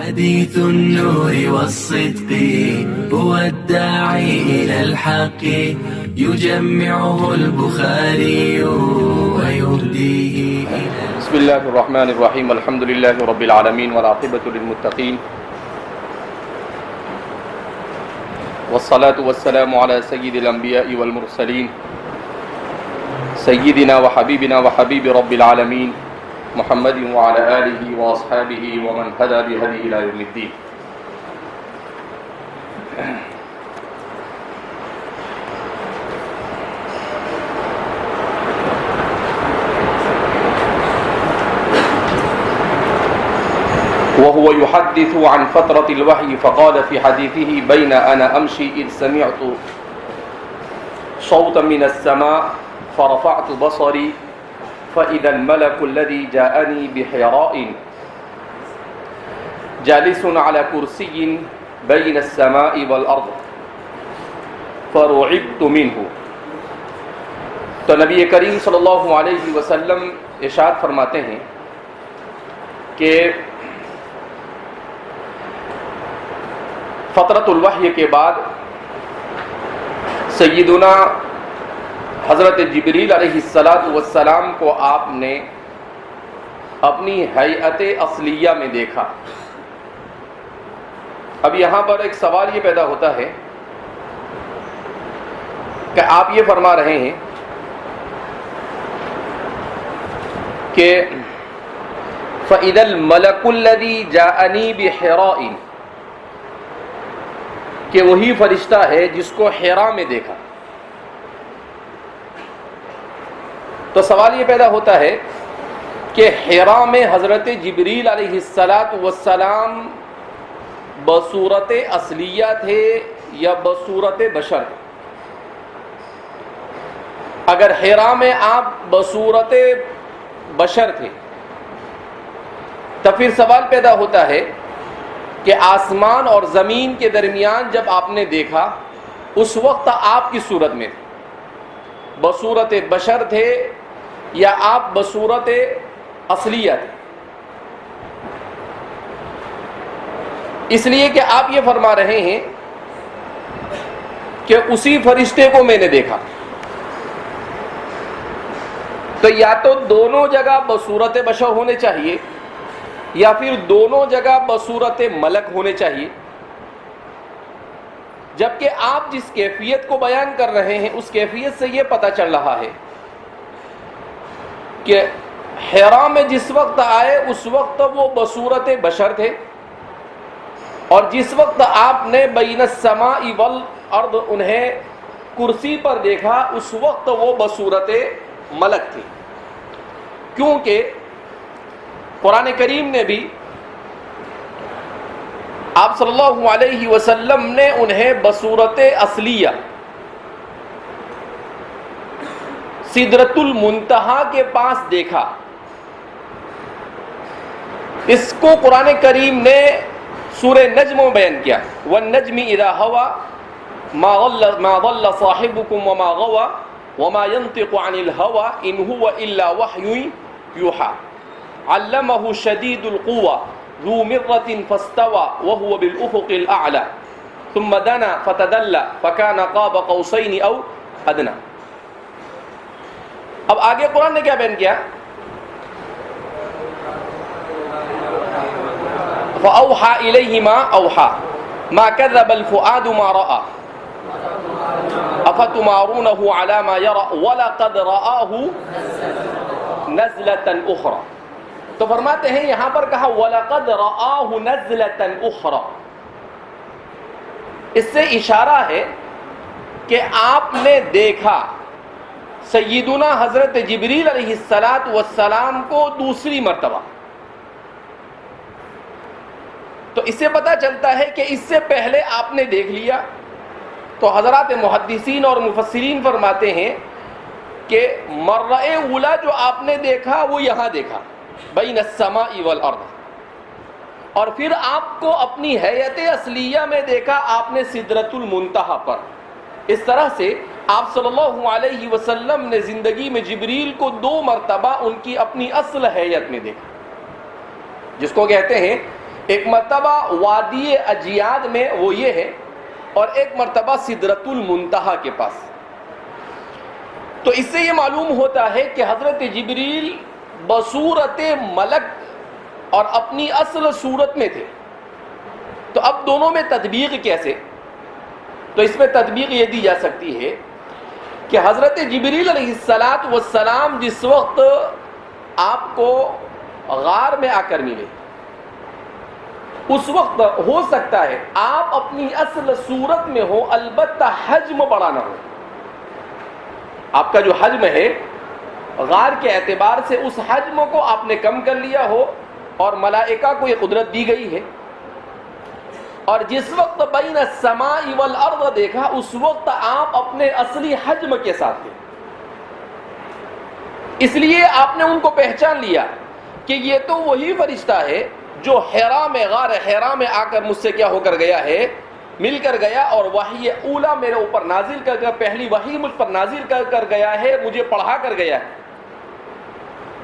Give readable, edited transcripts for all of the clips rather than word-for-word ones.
حديث النور والصدق هو الداعي إلى الحق يجمعه البخاري ويهديه إلى بسم الله الرحمن الرحيم الحمد لله رب العالمين والعاقبة للمتقين والصلاة والسلام على سيد الأنبياء والمرسلين سيدنا وحبيبنا وحبيب رب العالمين محمد وعلى آله وأصحابه ومن هدى بهديه إلى يوم الدين. وهو يحدث عن فترة الوحي فقال في حديثه بين أنا أمشي إذ سمعت صوتا من السماء فرفعت بصري فإذا الملك الذي جاءني بحراء جالس على كرسي بين السماء والأرض فرعبت منه. تو نبی کریم صلی اللہ علیہ وسلم ارشاد فرماتے ہیں کہ فترۃ الوحی کے بعد سیدنا حضرت جبریل علیہ السلام کو آپ نے اپنی ہیئت اصلیہ میں دیکھا. اب یہاں پر ایک سوال یہ پیدا ہوتا ہے کہ آپ یہ فرما رہے ہیں کہ فَإِذَا الْمَلَكُ الَّذِي جَاءَنِي بِحِرَاءٍ، کہ وہی فرشتہ ہے جس کو حرا میں دیکھا. تو سوال یہ پیدا ہوتا ہے کہ حرا میں حضرت جبریل علیہ السلام بصورت اصلیہ تھے یا بصورت بشر تھے؟ اگر حرا میں آپ بصورت بشر تھے تو پھر سوال پیدا ہوتا ہے کہ آسمان اور زمین کے درمیان جب آپ نے دیکھا اس وقت آپ کی صورت میں تھے، بصورت بشر تھے یا آپ بصورت اصلیہ تھے؟ اس لیے کہ آپ یہ فرما رہے ہیں کہ اسی فرشتے کو میں نے دیکھا، تو یا تو دونوں جگہ بصورت بشر ہونے چاہیے یا پھر دونوں جگہ بصورت ملک ہونے چاہیے. جبکہ آپ جس کیفیت کو بیان کر رہے ہیں اس کیفیت سے یہ پتہ چل رہا ہے کہ حرا میں جس وقت آئے اس وقت وہ بصورت بشر تھے، اور جس وقت آپ نے بین السماء والارض انہیں کرسی پر دیکھا اس وقت وہ بصورت ملک تھی. کیونکہ قرآن کریم نے بھی آپ صلی اللہ علیہ وسلم نے انہیں بصورت اصلیہ سدرۃ المنتہا کے پاس دیکھا. اس کو قرآن کریم نے سورہ نجم میں بیان کیا، والنجم اذا هوى ما ضل صاحبكم وما غوى وما ينطق عن الهوى ان هو الا وحي يوحى علمه شديد القوى ذو مرة فاستوى وهو بالأفق الأعلى ثم دنا فتدلى فكان قاب قوسين أو أدنى. اب آگے قرآن نے کیا بیان کیا؟ فأوحى إليه ما أوحى ما كذب الفؤاد ما رأى أفتمارونه على ما يرى ولقد رآه نزلة أخرى. تو فرماتے ہیں یہاں پر کہا وَلَقَدْ رَآهُ نَزْلَةً أُخْرَى، اس سے اشارہ ہے کہ آپ نے دیکھا سیدنا حضرت جبریل علیہ السلام کو دوسری مرتبہ. تو اس سے پتہ چلتا ہے کہ اس سے پہلے آپ نے دیکھ لیا. تو حضرات محدثین اور مفسرین فرماتے ہیں کہ مرہ اولا جو آپ نے دیکھا وہ یہاں دیکھا بین السماء والارض، اور پھر آپ کو اپنی ہیئت اصلیہ میں دیکھا آپ نے سدرۃ المنتہا پر. اس طرح سے آپ صلی اللہ علیہ وسلم نے زندگی میں جبریل کو 2 مرتبہ ان کی اپنی اصل حیت میں دیکھا، جس کو کہتے ہیں ایک مرتبہ وادی اجیاد میں وہ یہ ہے، اور ایک مرتبہ سدرۃ المنتہا کے پاس۔ تو اس سے یہ معلوم ہوتا ہے کہ حضرت جبریل بصورت ملک اور اپنی اصل صورت میں تھے۔ تو اب دونوں میں تطبیق کیسے؟ تو اس میں تطبیق یہ دی جا سکتی ہے کہ حضرت جبریل علیہ السلام جس وقت آپ کو غار میں آ کر ملے، اس وقت ہو سکتا ہے آپ اپنی اصل صورت میں ہو، البتہ حجم بڑا نہ ہو۔ آپ کا جو حجم ہے غار کے اعتبار سے اس حجم کو آپ نے کم کر لیا ہو، اور ملائکہ کو یہ قدرت دی گئی ہے، اور جس وقت بین السماء والارض دیکھا اس وقت آپ اپنے اصلی حجم کے ساتھ تھے۔ اس لیے آپ نے ان کو پہچان لیا کہ یہ تو وہی فرشتہ ہے جو حرا میں، غار حرا میں آ کر مجھ سے کیا ہو کر گیا ہے، مل کر گیا، اور وحی اولا میرے اوپر نازل کر گیا، پہلی وحی مجھ پر نازل کر گیا ہے، مجھے پڑھا کر گیا ہے۔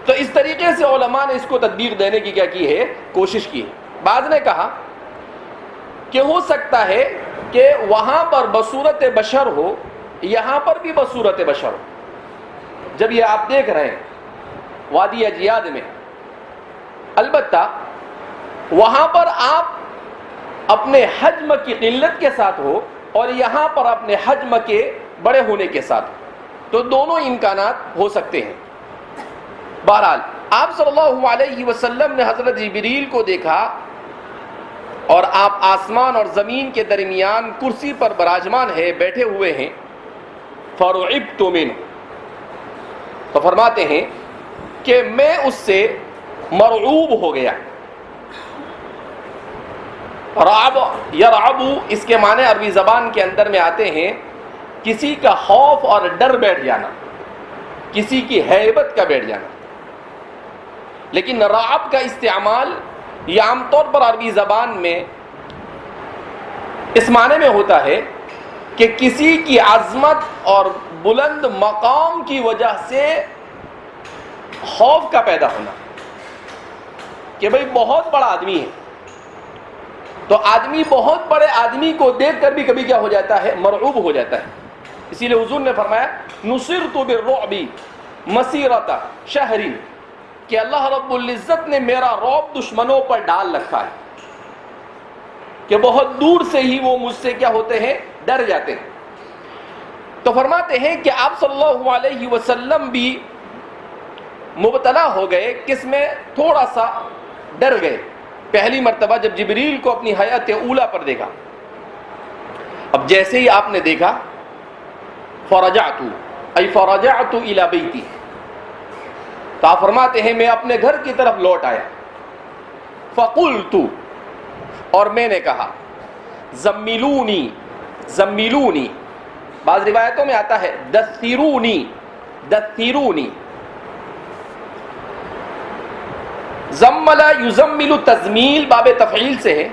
تو اس طریقے سے علماء نے اس کو تطبیق دینے کی کیا کی ہے، کوشش کی ہے۔ بعض نے کہا کہ ہو سکتا ہے کہ وہاں پر بصورت بشر ہو، یہاں پر بھی بصورت بشر ہو۔ جب یہ آپ دیکھ رہے ہیں وادی اجیاد میں، البتہ وہاں پر آپ اپنے حجم کی قلت کے ساتھ ہو، اور یہاں پر اپنے حجم کے بڑے ہونے کے ساتھ ہو، تو دونوں امکانات ہو سکتے ہیں۔ بہرحال آپ صلی اللہ علیہ وسلم نے حضرت جبریل کو دیکھا، اور آپ آسمان اور زمین کے درمیان کرسی پر براجمان ہے، بیٹھے ہوئے ہیں۔ فرعبت منہ، تو فرماتے ہیں کہ میں اس سے مرعوب ہو گیا۔ رعب، یرعب، اس کے معنی عربی زبان کے اندر میں آتے ہیں کسی کا خوف اور ڈر بیٹھ جانا، کسی کی ہیبت کا بیٹھ جانا۔ لیکن رعب کا استعمال یہ عام طور پر عربی زبان میں اس معنی میں ہوتا ہے کہ کسی کی عظمت اور بلند مقام کی وجہ سے خوف کا پیدا ہونا، کہ بھئی بہت بڑا آدمی ہے، تو آدمی بہت بڑے آدمی کو دیکھ کر بھی کبھی کیا ہو جاتا ہے، مرعوب ہو جاتا ہے۔ اسی لیے حضور نے فرمایا نصرت بالرعب مسیرۃ شہر، کہ اللہ رب العزت نے میرا رعب دشمنوں پر ڈال رکھا ہے، کہ بہت دور سے ہی وہ مجھ سے کیا ہوتے ہیں، ڈر جاتے ہیں۔ تو فرماتے ہیں کہ آپ صلی اللہ علیہ وسلم بھی مبتلا ہو گئے، کس میں، تھوڑا سا ڈر گئے پہلی مرتبہ جب جبریل کو اپنی حیات اولا پر دیکھا۔ اب جیسے ہی آپ نے دیکھا، فرجعت الی بیتی، تو آپ فرماتے ہیں میں اپنے گھر کی طرف لوٹ آیا۔ فقلت، اور میں نے کہا، زملونی، زملونی، بعض روایتوں میں آتا ہے دثرونی، دثرونی۔ زمل یزمل تزمیل باب تفعیل سے ہے،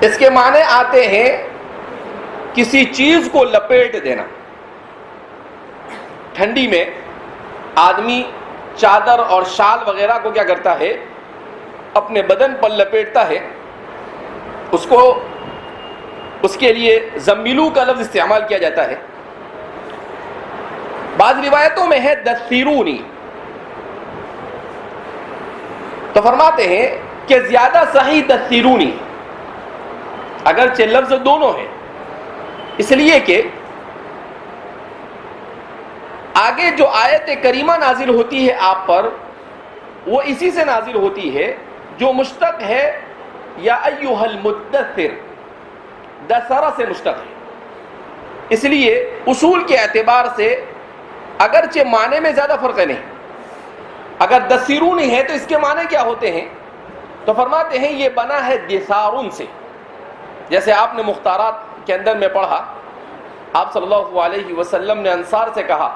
اس کے معنی آتے ہیں کسی چیز کو لپیٹ دینا۔ ٹھنڈی میں آدمی چادر اور شال وغیرہ کو کیا کرتا ہے، اپنے بدن پر لپیٹتا ہے، اس کو، اس کے لیے زملو کا لفظ استعمال کیا جاتا ہے۔ بعض روایتوں میں ہے دثرونی۔ تو فرماتے ہیں کہ زیادہ صحیح دثرونی، اگرچہ لفظ دونوں ہیں، اس لیے کہ آگے جو آیت کریمہ نازل ہوتی ہے آپ پر، وہ اسی سے نازل ہوتی ہے جو مشتق ہے یا ایھا المدثر، دثر سے مشتق ہے۔ اس لیے اصول کے اعتبار سے اگرچہ معنی میں زیادہ فرق نہیں، اگر دثرونی ہے تو اس کے معنی کیا ہوتے ہیں، تو فرماتے ہیں یہ بنا ہے دثارن سے، جیسے آپ نے مختارات کے اندر میں پڑھا، آپ صلی اللہ علیہ وسلم نے انصار سے کہا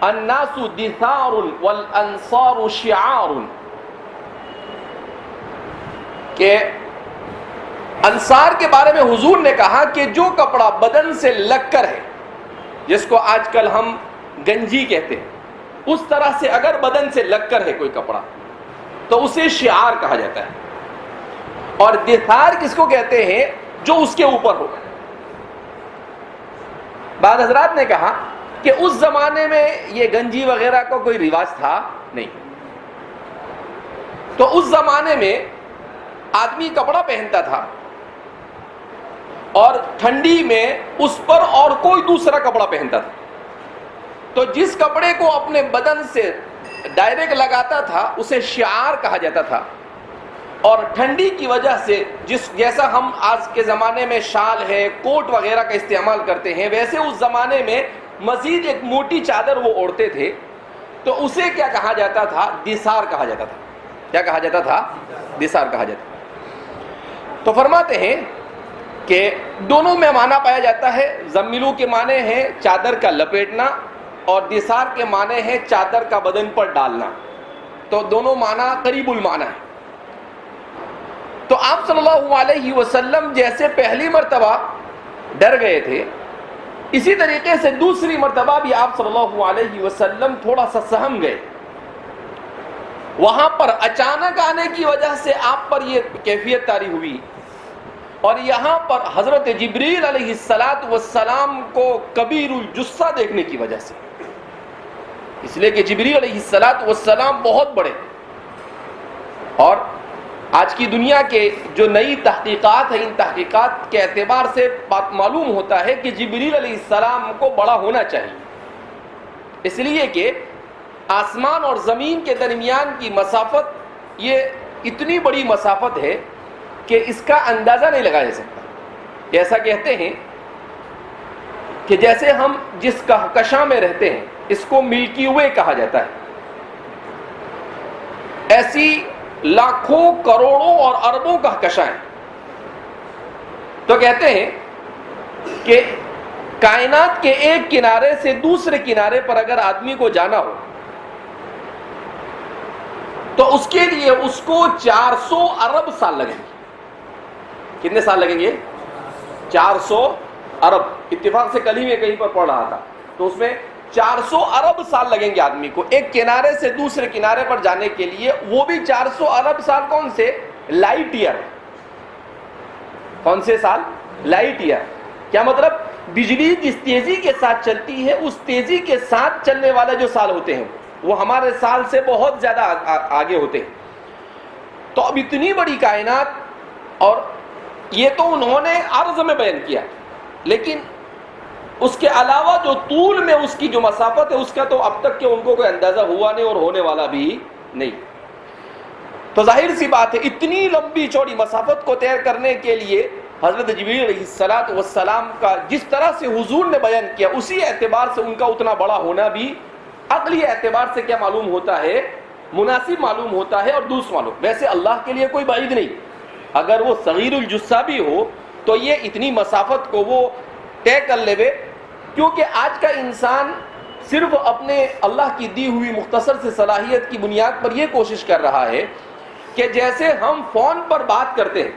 الناس دثار والانصار شعار، کہ انصار کے بارے میں حضور نے کہا کہ جو کپڑا بدن سے لگ کر ہے، جس کو آج کل ہم گنجی کہتے ہیں، اس طرح سے اگر بدن سے لگ کر ہے کوئی کپڑا تو اسے شعار کہا جاتا ہے۔ اور دثار کس کو کہتے ہیں؟ جو اس کے اوپر ہو. بعض حضرات نے کہا کہ اس زمانے میں یہ گنجی وغیرہ کا کوئی رواج تھا نہیں. تو اس زمانے میں آدمی کپڑا پہنتا تھا اور ٹھنڈی میں اس پر اور کوئی دوسرا کپڑا پہنتا تھا. تو جس کپڑے کو اپنے بدن سے ڈائریکٹ لگاتا تھا اسے شعار کہا جاتا تھا. اور ٹھنڈی کی وجہ سے جیسا ہم آج کے زمانے میں شال ہے، کوٹ وغیرہ کا استعمال کرتے ہیں، ویسے اس زمانے میں مزید ایک موٹی چادر وہ اوڑھتے تھے. تو اسے کیا کہا جاتا تھا؟ دثار کہا جاتا تھا. کیا کہا جاتا تھا؟ دثار کہا جاتا تھا. تو فرماتے ہیں کہ دونوں میں معنی پایا جاتا ہے. زملو کے معنی ہے چادر کا لپیٹنا، اور دثار کے معنی ہے چادر کا بدن پر ڈالنا. تو دونوں معنی قریب المعنی ہے. تو آپ صلی اللہ علیہ وسلم جیسے پہلی مرتبہ ڈر گئے تھے، اسی طریقے سے دوسری مرتبہ بھی آپ صلی اللہ علیہ وسلم تھوڑا سا سہم گئے. وہاں پر اچانک آنے کی وجہ سے آپ پر یہ کیفیت طاری ہوئی، اور یہاں پر حضرت جبریل علیہ السلام کو کبیر الجثہ دیکھنے کی وجہ سے، اس لیے کہ جبریل علیہ السلام بہت بڑے. اور آج کی دنیا کے جو نئی تحقیقات ہیں، ان تحقیقات کے اعتبار سے بات معلوم ہوتا ہے کہ جبریل علیہ السلام کو بڑا ہونا چاہیے، اس لیے کہ آسمان اور زمین کے درمیان کی مسافت یہ اتنی بڑی مسافت ہے کہ اس کا اندازہ نہیں لگایا جا سکتا. ایسا کہتے ہیں کہ جیسے ہم جس کہکشاں میں رہتے ہیں اس کو ملکی وے کہا جاتا ہے، ایسی لاکھوں کروڑوں اور اربوں کہکشاں ہیں. تو کہتے ہیں کہ کائنات کے ایک کنارے سے دوسرے کنارے پر اگر آدمی کو جانا ہو تو اس کے لیے اس کو 400 ارب سال لگیں گے. کتنے سال لگیں گے؟ 400 ارب. اتفاق سے کل ہی میں کہیں پر پڑھ رہا تھا، تو اس میں 400 ارب سال لگیں گے آدمی کو ایک کنارے سے دوسرے کنارے پر جانے کے لیے. وہ بھی 400 ارب سال کون سے؟ Light year. کون سے سال؟ Light year. کیا مطلب؟ بجلی جس تیزی کے ساتھ چلتی ہے اس تیزی کے ساتھ چلنے والے جو سال ہوتے ہیں وہ ہمارے سال سے بہت زیادہ آگے ہوتے ہیں. تو اب اتنی بڑی کائنات، اور یہ تو انہوں نے عرض میں بیان کیا، لیکن اس کے علاوہ جو طول میں اس کی جو مسافت ہے اس کا تو اب تک کہ ان کو کوئی اندازہ ہوا نہیں اور ہونے والا بھی نہیں. تو ظاہر سی بات ہے اتنی لمبی چوڑی مسافت کو طے کرنے کے لیے حضرت جبریل علیہ السلام کا جس طرح سے حضور نے بیان کیا، اسی اعتبار سے ان کا اتنا بڑا ہونا بھی عقلی اعتبار سے کیا معلوم ہوتا ہے؟ مناسب معلوم ہوتا ہے اور درست معلوم. ویسے اللہ کے لیے کوئی بعید نہیں، اگر وہ صغیر الجثہ بھی ہو تو یہ اتنی مسافت کو وہ طے کر لے، کیونکہ آج کا انسان صرف اپنے اللہ کی دی ہوئی مختصر سے صلاحیت کی بنیاد پر یہ کوشش کر رہا ہے کہ جیسے ہم فون پر بات کرتے ہیں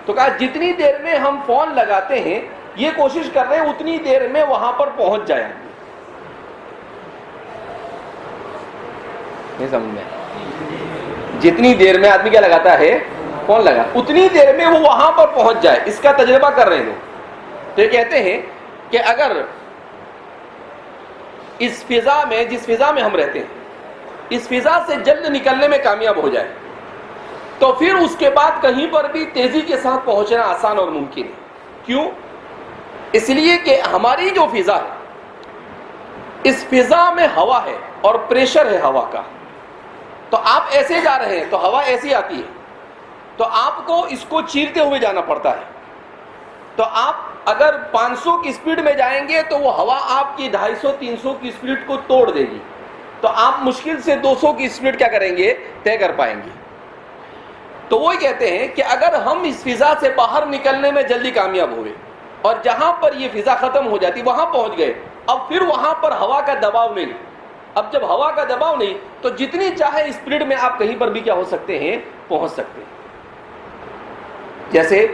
تو کہا جتنی دیر میں ہم فون لگاتے ہیں یہ کوشش کر رہے ہیں اتنی دیر میں وہاں پر پہنچ جائیں. نہیں سمجھ میں؟ جتنی دیر میں آدمی کیا لگاتا ہے؟ فون لگا، اتنی دیر میں وہ وہاں پر پہنچ جائے. اس کا تجربہ کر رہے ہیں لوگ. تو یہ کہتے ہیں کہ اگر اس فضا میں، جس فضا میں ہم رہتے ہیں، اس فضا سے جلد نکلنے میں کامیاب ہو جائے تو پھر اس کے بعد کہیں پر بھی تیزی کے ساتھ پہنچنا آسان اور ممکن ہے. کیوں؟ اس لیے کہ ہماری جو فضا ہے اس فضا میں ہوا ہے اور پریشر ہے ہوا کا. تو آپ ایسے جا رہے ہیں تو ہوا ایسی آتی ہے، تو آپ کو اس کو چیرتے ہوئے جانا پڑتا ہے. تو آپ اگر 500 کی سپیڈ میں جائیں گے تو وہ ہوا آپ کی 250-300 کی سپیڈ کو توڑ دے گی، تو آپ مشکل سے 200 کی سپیڈ کیا کریں گے؟ طے کر پائیں گے. تو وہ کہتے ہیں کہ اگر ہم اس فضا سے باہر نکلنے میں جلدی کامیاب ہوئے اور جہاں پر یہ فضا ختم ہو جاتی وہاں پہنچ گئے، اب پھر وہاں پر ہوا کا دباؤ نہیں. اب جب ہوا کا دباؤ نہیں تو جتنی چاہے اسپیڈ میں آپ کہیں پر بھی کیا ہو سکتے ہیں؟ پہنچ سکتے ہیں. جیسے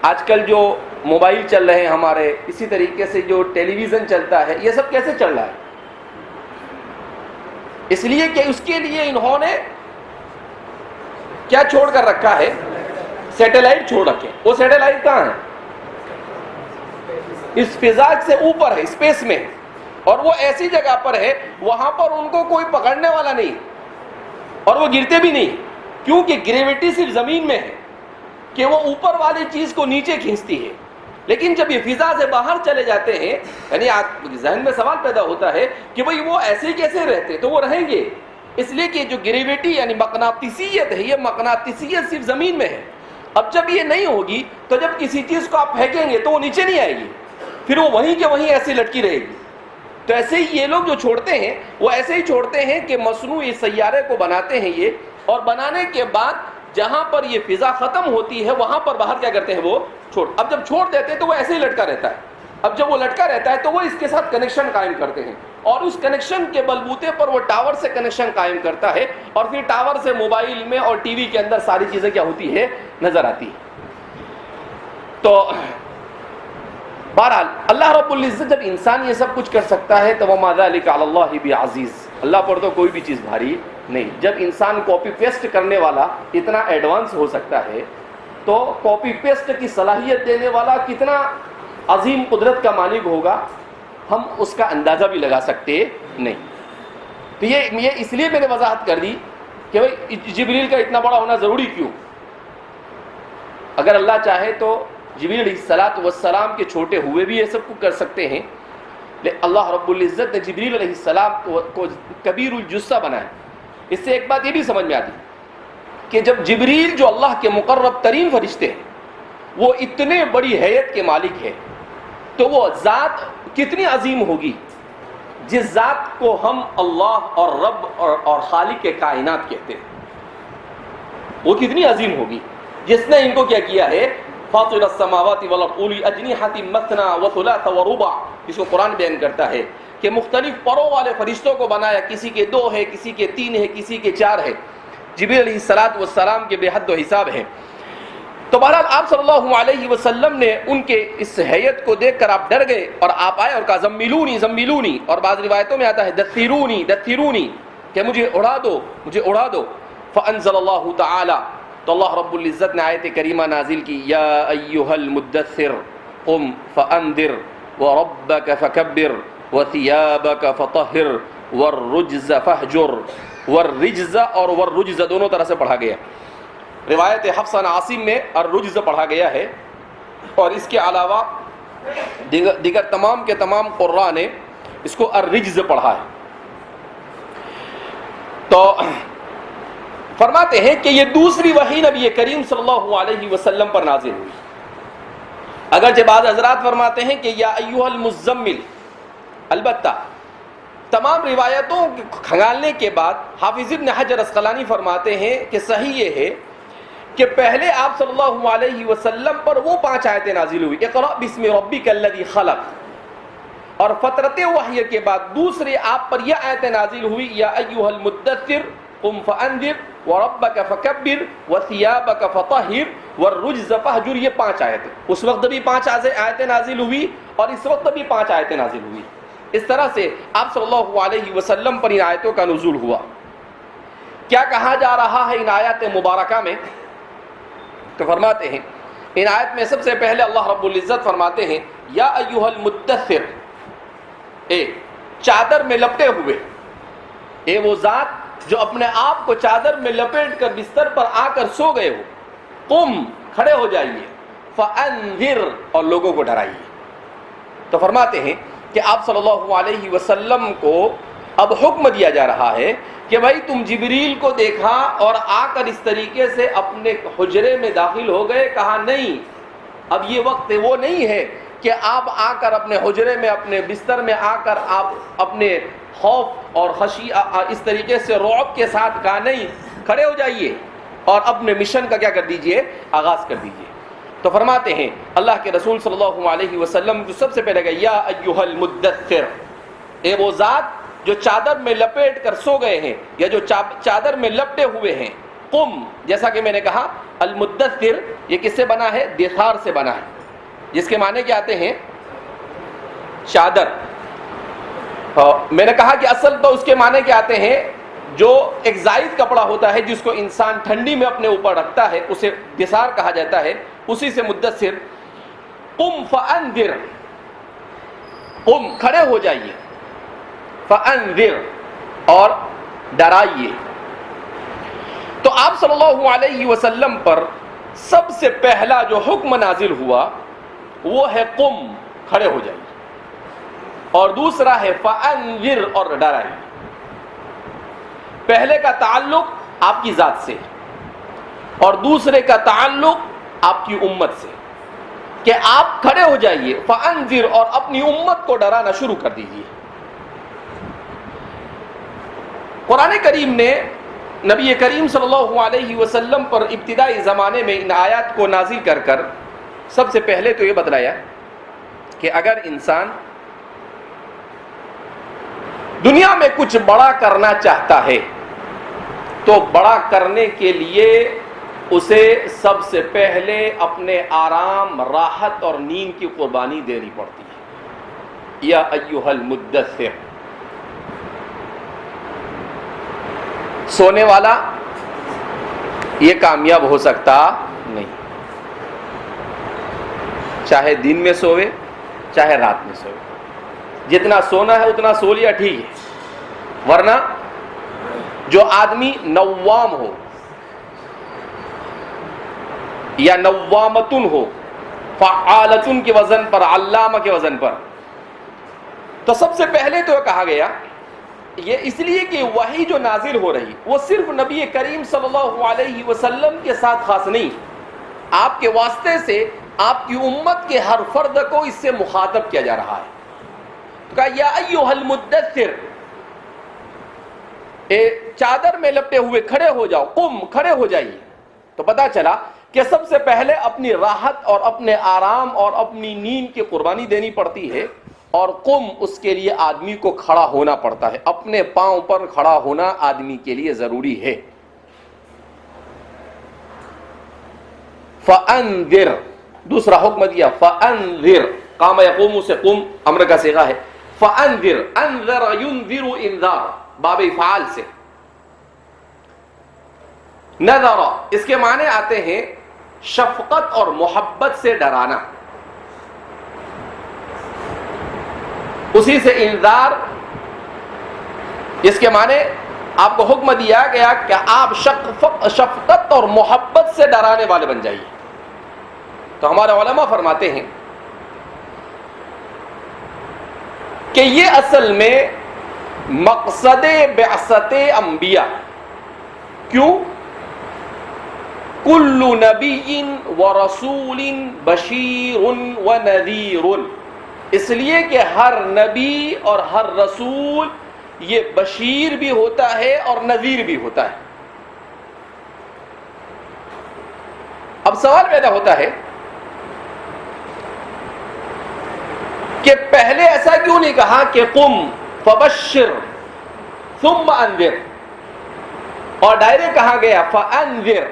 آج کل جو موبائل چل رہے ہیں ہمارے، اسی طریقے سے جو ٹیلی ویژن چلتا ہے، یہ سب کیسے چل رہا ہے؟ اس لیے کہ اس کے لیے انہوں نے کیا چھوڑ کر رکھا ہے؟ سیٹلائٹ چھوڑ رکھے. وہ سیٹلائٹ کہاں ہے؟ اس فضا سے اوپر ہے, اسپیس میں, اور وہ ایسی جگہ پر ہے وہاں پر ان کو کوئی پکڑنے والا نہیں, اور وہ گرتے بھی نہیں, کیونکہ گریویٹی صرف زمین میں ہے کہ وہ اوپر والی چیز کو نیچے کھینچتی ہے. لیکن جب یہ فضا سے باہر چلے جاتے ہیں, یعنی ذہن میں سوال پیدا ہوتا ہے کہ بھئی وہ ایسے کیسے رہتے؟ تو وہ رہیں گے اس لیے کہ جو گریویٹی یعنی مقناطیسیت ہے, یہ مقناطیسیت صرف زمین میں ہے. اب جب یہ نہیں ہوگی تو جب کسی چیز کو آپ پھینکیں گے تو وہ نیچے نہیں آئے گی, پھر وہ وہیں کے وہیں ایسی لٹکی رہے گی. تو ایسے ہی یہ لوگ جو چھوڑتے ہیں وہ ایسے ہی چھوڑتے ہیں کہ مصنوعی سیارے کو بناتے ہیں یہ, اور بنانے کے بعد جہاں پر یہ فضا ختم ہوتی ہے وہاں پر باہر کیا کرتے ہیں وہ چھوڑ. اب جب چھوڑ دیتے ہیں تو وہ ایسے ہی لٹکا رہتا ہے. اب جب وہ لٹکا رہتا ہے تو وہ اس کے ساتھ کنیکشن قائم کرتے ہیں, اور اس کنیکشن کے بلبوتے پر وہ ٹاور سے کنیکشن قائم کرتا ہے, اور پھر ٹاور سے موبائل میں اور ٹی وی کے اندر ساری چیزیں کیا ہوتی ہے, نظر آتی ہے. تو بہرحال اللہ رب العزت جب انسان یہ سب کچھ کر سکتا ہے تو وَمَا ذَلِكَ عَلَى اللَّهِ بِعَزِيزٍ, اللہ پر تو کوئی بھی چیز بھاری نہیں. جب انسان کاپی پیسٹ کرنے والا اتنا ایڈوانس ہو سکتا ہے تو کاپی پیسٹ کی صلاحیت دینے والا کتنا عظیم قدرت کا مالک ہوگا, ہم اس کا اندازہ بھی لگا سکتے نہیں. تو یہ اس لیے میں نے وضاحت کر دی کہ بھئی جبریل کا اتنا بڑا ہونا ضروری کیوں. اگر اللہ چاہے تو جبریل علیہ السلام کے چھوٹے ہوئے بھی یہ سب کچھ کر سکتے ہیں, لیکن اللہ رب العزت نے جبریل علیہ السلام کو کبیر الجثہ بنایا. اس سے ایک بات یہ بھی سمجھ میں آتی کہ جب جبریل جو اللہ کے مقرب ترین فرشتے ہیں وہ اتنے بڑی حیت کے مالک ہے تو وہ ذات کتنی عظیم ہوگی جس ذات کو ہم اللہ اور رب اور خالق کے کائنات کہتے ہیں. وہ کتنی عظیم ہوگی جس نے ان کو کیا کیا ہے, فاطر السماوات والارض اولی اجنحۃ مثنی وثلاث ورباع, جس کو قرآن بیان کرتا ہے کہ مختلف پروں والے فرشتوں کو بنایا, کسی کے 2 ہے, کسی کے 3 ہے, کسی کے 4 ہے. جبریل علیہ السلام کے بے حد و حساب ہیں. تو بہرحال آپ صلی اللہ علیہ وسلم نے ان کے اس حیت کو دیکھ کر آپ ڈر گئے اور آپ آئے اور کہا زمیلونی زمیلونی, اور بعض روایتوں میں آتا ہے دثرونی دثرونی, کہ مجھے اڑا دو مجھے اڑا دو. فانزل اللہ تعالی, تو اللہ رب العزت نے آیت کریمہ نازل کی, یا ایھا المدثر قم فانذر وربک فکبر وثیابک فطہر والرجز فہجر. والرجز اور والرجز دونوں طرح سے پڑھا گیا. روایت حفص عن عاصم میں الرجز پڑھا گیا ہے, اور اس کے علاوہ دیگر تمام کے تمام قراء نے اس کو الرجز پڑھا ہے. تو فرماتے ہیں کہ یہ دوسری وحی نبی کریم صلی اللہ علیہ وسلم پر نازل ہوئی. اگرچہ بعض حضرات فرماتے ہیں کہ یا ایھا المزمل, البتہ تمام روایتوں کو کھنگالنے کے بعد حافظ ابن حجر اسقلانی فرماتے ہیں کہ صحیح یہ ہے کہ پہلے آپ صلی اللہ علیہ وسلم پر وہ 5 آیتیں نازل ہوئی, اقرأ بسم ربک الذی خلق, اور فترت وحی کے بعد دوسرے آپ پر یہ آیتیں نازل ہوئی, یا ایھا المدثر قم فانذر وربک فکبر وثیابک فطہر والرجز فہجر. یہ 5 آیتیں اس وقت بھی 5 آیتیں نازل ہوئی اور اس وقت بھی 5 آیتیں نازل ہوئی. اس طرح سے آپ صلی اللہ علیہ وسلم پر ان آیتوں کا نزول ہوا. کیا کہا جا رہا ہے ان آیات مبارکہ میں؟ تو فرماتے ہیں ان آیت میں سب سے پہلے اللہ رب العزت فرماتے ہیں یا ایھا المدثر, چادر میں لپٹے ہوئے, وہ ذات جو اپنے آپ کو چادر میں لپیٹ کر بستر پر آ کر سو گئے ہو, قم کھڑے ہو جائیے, فانذر اور لوگوں کو ڈرائیے. تو فرماتے ہیں کہ آپ صلی اللہ علیہ وسلم کو اب حکم دیا جا رہا ہے کہ بھائی تم جبریل کو دیکھا اور آ کر اس طریقے سے اپنے حجرے میں داخل ہو گئے. کہا نہیں, اب یہ وقت وہ نہیں ہے کہ آپ آ کر اپنے حجرے میں اپنے بستر میں آ کر آپ اپنے خوف اور اس طریقے سے رعب کے ساتھ, کہا نہیں, کھڑے ہو جائیے اور اپنے مشن کا کیا کر دیجئے, آغاز کر دیجئے. تو فرماتے ہیں اللہ کے رسول صلی اللہ علیہ وسلم جو سب سے پہلے کہا یا ایھا المدثر, وہ ذات جو چادر میں لپیٹ کر سو گئے ہیں یا جو چادر میں لپٹے ہوئے ہیں. قم, جیسا کہ میں نے کہا المدثر یہ کس سے بنا ہے؟ دثار سے بنا ہے, جس کے معنی کیا آتے ہیں؟ چادر. میں نے کہا کہ اصل تو اس کے معنی کیا آتے ہیں؟ جو ایک زائد کپڑا ہوتا ہے جس کو انسان ٹھنڈی میں اپنے اوپر رکھتا ہے اسے دثار کہا جاتا ہے، اسی سے مدثر. قم فانذر، قم کھڑے ہو جائیے، فانذر اور ڈرائیے. تو آپ صلی اللہ علیہ وسلم پر سب سے پہلا جو حکم نازل ہوا وہ ہے قم، کھڑے ہو جائیے، اور دوسرا ہے فانذر اور ڈرائیے. پہلے کا تعلق آپ کی ذات سے اور دوسرے کا تعلق آپ کی امت سے، کہ آپ کھڑے ہو جائیے فانذر اور اپنی امت کو ڈرانا شروع کر دیجیے. قرآن کریم نے نبی کریم صلی اللہ علیہ وسلم پر ابتدائی زمانے میں ان آیات کو نازل کر کر سب سے پہلے تو یہ بتلایا کہ اگر انسان دنیا میں کچھ بڑا کرنا چاہتا ہے تو بڑا کرنے کے لیے اسے سب سے پہلے اپنے آرام، راحت اور نیند کی قربانی دینی پڑتی ہے. یا ایھا المدثر، سونے والا یہ کامیاب ہو سکتا نہیں، چاہے دن میں سوئے چاہے رات میں سوئے. جتنا سونا ہے اتنا سو لیا ٹھیک ہے، ورنہ جو آدمی نوام ہو یا نوامتن ہو، فعالتن کے وزن پر، علامہ کے وزن پر، تو سب سے پہلے تو کہا گیا یہ اس لیے کہ وحی جو نازل ہو رہی وہ صرف نبی کریم صلی اللہ علیہ وسلم کے ساتھ خاص نہیں، آپ کے واسطے سے آپ کی امت کے ہر فرد کو اس سے مخاطب کیا جا رہا ہے. تو کہا یا ایھا المدثر، چادر میں لپٹے ہوئے کھڑے ہو جاؤ، قم، کھڑے ہو جائیے. تو پتا چلا کہ سب سے پہلے اپنی راحت اور اپنے آرام اور اپنی نیند کی قربانی دینی پڑتی ہے، اور قم اس کے لیے آدمی کو کھڑا ہونا پڑتا ہے، اپنے پاؤں پر کھڑا ہونا آدمی کے لیے ضروری ہے. فانذر، دوسرا حکم دیا فانذر، قام یقوم سے قم امر کا صیغہ ہے. فانذر، انذر ینذر انذار، باب فعال سے. نذر اس کے معنی آتے ہیں شفقت اور محبت سے ڈرانا، اسی سے انذار، اس کے معنی آپ کو حکم دیا گیا کہ آپ شفقت اور محبت سے ڈرانے والے بن جائیے. تو ہمارے علماء فرماتے ہیں کہ یہ اصل میں مقصد بعثت انبیاء. کیوں؟ کل نبی ورسول بشیر ونذیر، اس لیے کہ ہر نبی اور ہر رسول یہ بشیر بھی ہوتا ہے اور نذیر بھی ہوتا ہے. اب سوال پیدا ہوتا ہے کہ پہلے ایسا کیوں نہیں کہا کہ قم فبشر ثم انذر، اور ڈائریکٹ کہا گیا فانذر،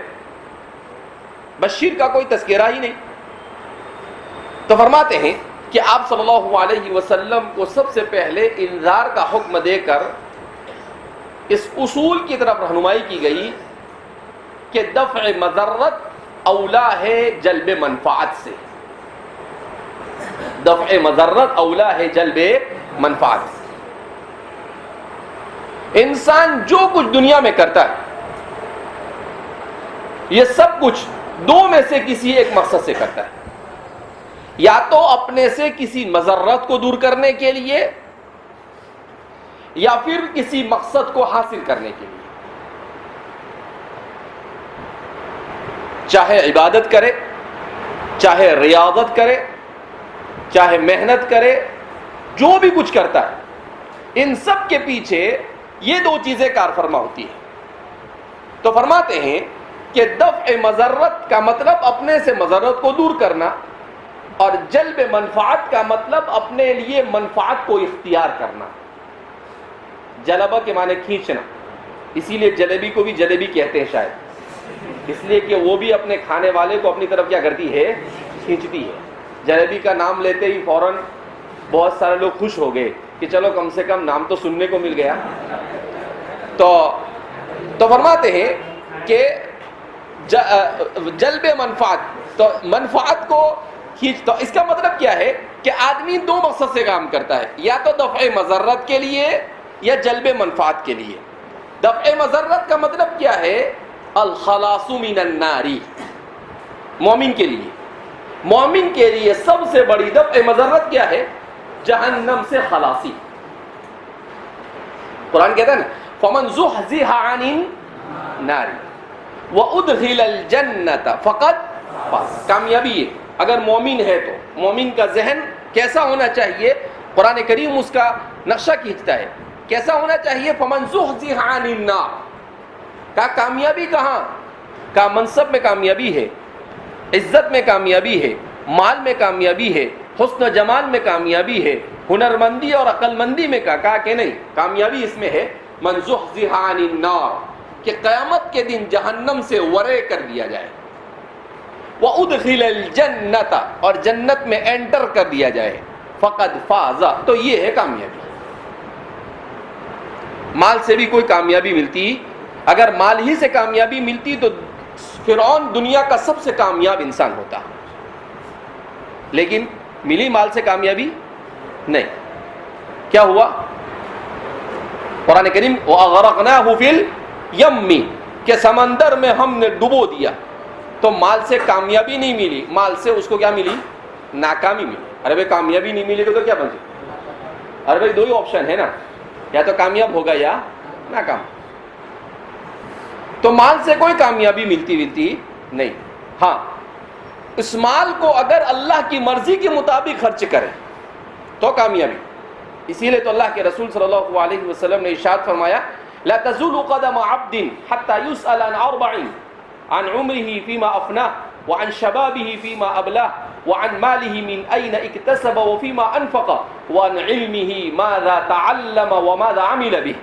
بشیر کا کوئی تذکرہ ہی نہیں. تو فرماتے ہیں کہ آپ صلی اللہ علیہ وسلم کو سب سے پہلے انذار کا حکم دے کر اس اصول کی طرف رہنمائی کی گئی کہ دفع مضرت اولا ہے جلب منفعت سے. دفع مضرت اولا ہے جلب منفعت سے. انسان جو کچھ دنیا میں کرتا ہے یہ سب کچھ دو میں سے کسی ایک مقصد سے کرتا ہے، یا تو اپنے سے کسی مضرت کو دور کرنے کے لیے یا پھر کسی مقصد کو حاصل کرنے کے لیے. چاہے عبادت کرے، چاہے ریاضت کرے، چاہے محنت کرے، جو بھی کچھ کرتا ہے ان سب کے پیچھے یہ دو چیزیں کار فرما ہوتی ہیں. تو فرماتے ہیں کہ دفع مضرت کا مطلب اپنے سے مضرت کو دور کرنا، اور جلب منفعت کا مطلب اپنے لیے منفعت کو اختیار کرنا. جلبہ کے معنی کھینچنا، اسی لیے جلیبی کو بھی جلیبی کہتے ہیں شاید، اس لیے کہ وہ بھی اپنے کھانے والے کو اپنی طرف کیا کرتی ہے؟ کھینچتی ہے. جلیبی کا نام لیتے ہی فوراً بہت سارے لوگ خوش ہو گئے کہ چلو کم سے کم نام تو سننے کو مل گیا. تو تو فرماتے ہیں کہ جلب منفعت، تو منفعت کو کھینچ، تو اس کا مطلب کیا ہے کہ آدمی دو مقصد سے کام کرتا ہے، یا تو دفع مضرت کے لیے یا جلب منفعت کے لیے۔ دفع مضرت کا مطلب کیا ہے؟ الخلاص من النار، مومن کے لیے، مومن کے لیے سب سے بڑی دفع مضرت کیا ہے؟ جہنم سے خلاصی۔ قرآن کہتا ہے نا فمن زحزح عن النار وادخل الجنۃ فقد فاز، کامیابی ہے۔ اگر مومن ہے تو مومن کا ذہن کیسا ہونا چاہیے؟ قرآن کریم اس کا نقشہ کھینچتا ہے، کیسا ہونا چاہیے؟ فمن زحزح عن النار، کا کامیابی کہاں؟ کا منصب میں کامیابی ہے، عزت میں کامیابی ہے، مال میں کامیابی ہے، حسن و جمال میں کامیابی ہے، ہنرمندی اور عقل مندی میں کہا کہ نہیں، کامیابی اس میں ہے من زحزح عن النار، کہ قیامت کے دن جہنم سے ورے کر دیا جائے، وَأُدْخِلَ الْجَنَّةَ، اور جنت میں انٹر کر دیا جائے، فقد فاز، تو یہ ہے کامیابی۔ مال سے بھی کوئی کامیابی ملتی؟ اگر مال ہی سے کامیابی ملتی تو فرعون دنیا کا سب سے کامیاب انسان ہوتا، لیکن ملی مال سے کامیابی نہیں۔ کیا ہوا؟ قرآن کریم وَأَغْرَقْنَاهُ فِي الْيَمِّ، کہ سمندر میں ہم نے ڈبو دیا، تو مال سے کامیابی نہیں ملی، مال سے اس کو کیا ملی؟ ناکامی ملی۔ ارے بھائی کامیابی نہیں ملی تو کیا بن جائے؟ ارے بھائی دو ہی آپشن ہے نا، یا تو کامیاب ہوگا یا ناکام۔ تو مال سے کوئی کامیابی ملتی نہیں۔ ہاں، اس مال کو اگر اللہ کی مرضی کے مطابق خرچ کرے تو کامیابی۔ اسی لیے تو اللہ کے رسول صلی اللہ علیہ وسلم نے ارشاد فرمایا لا تزول قدم عبد حتى يسأل عن 4، عن عمره فيما أفناه، وعن شبابه فيما أبلاه، وعن ماله من أين اكتسب وفيما أنفق، وعن علمه ماذا تعلم وماذا عمل به۔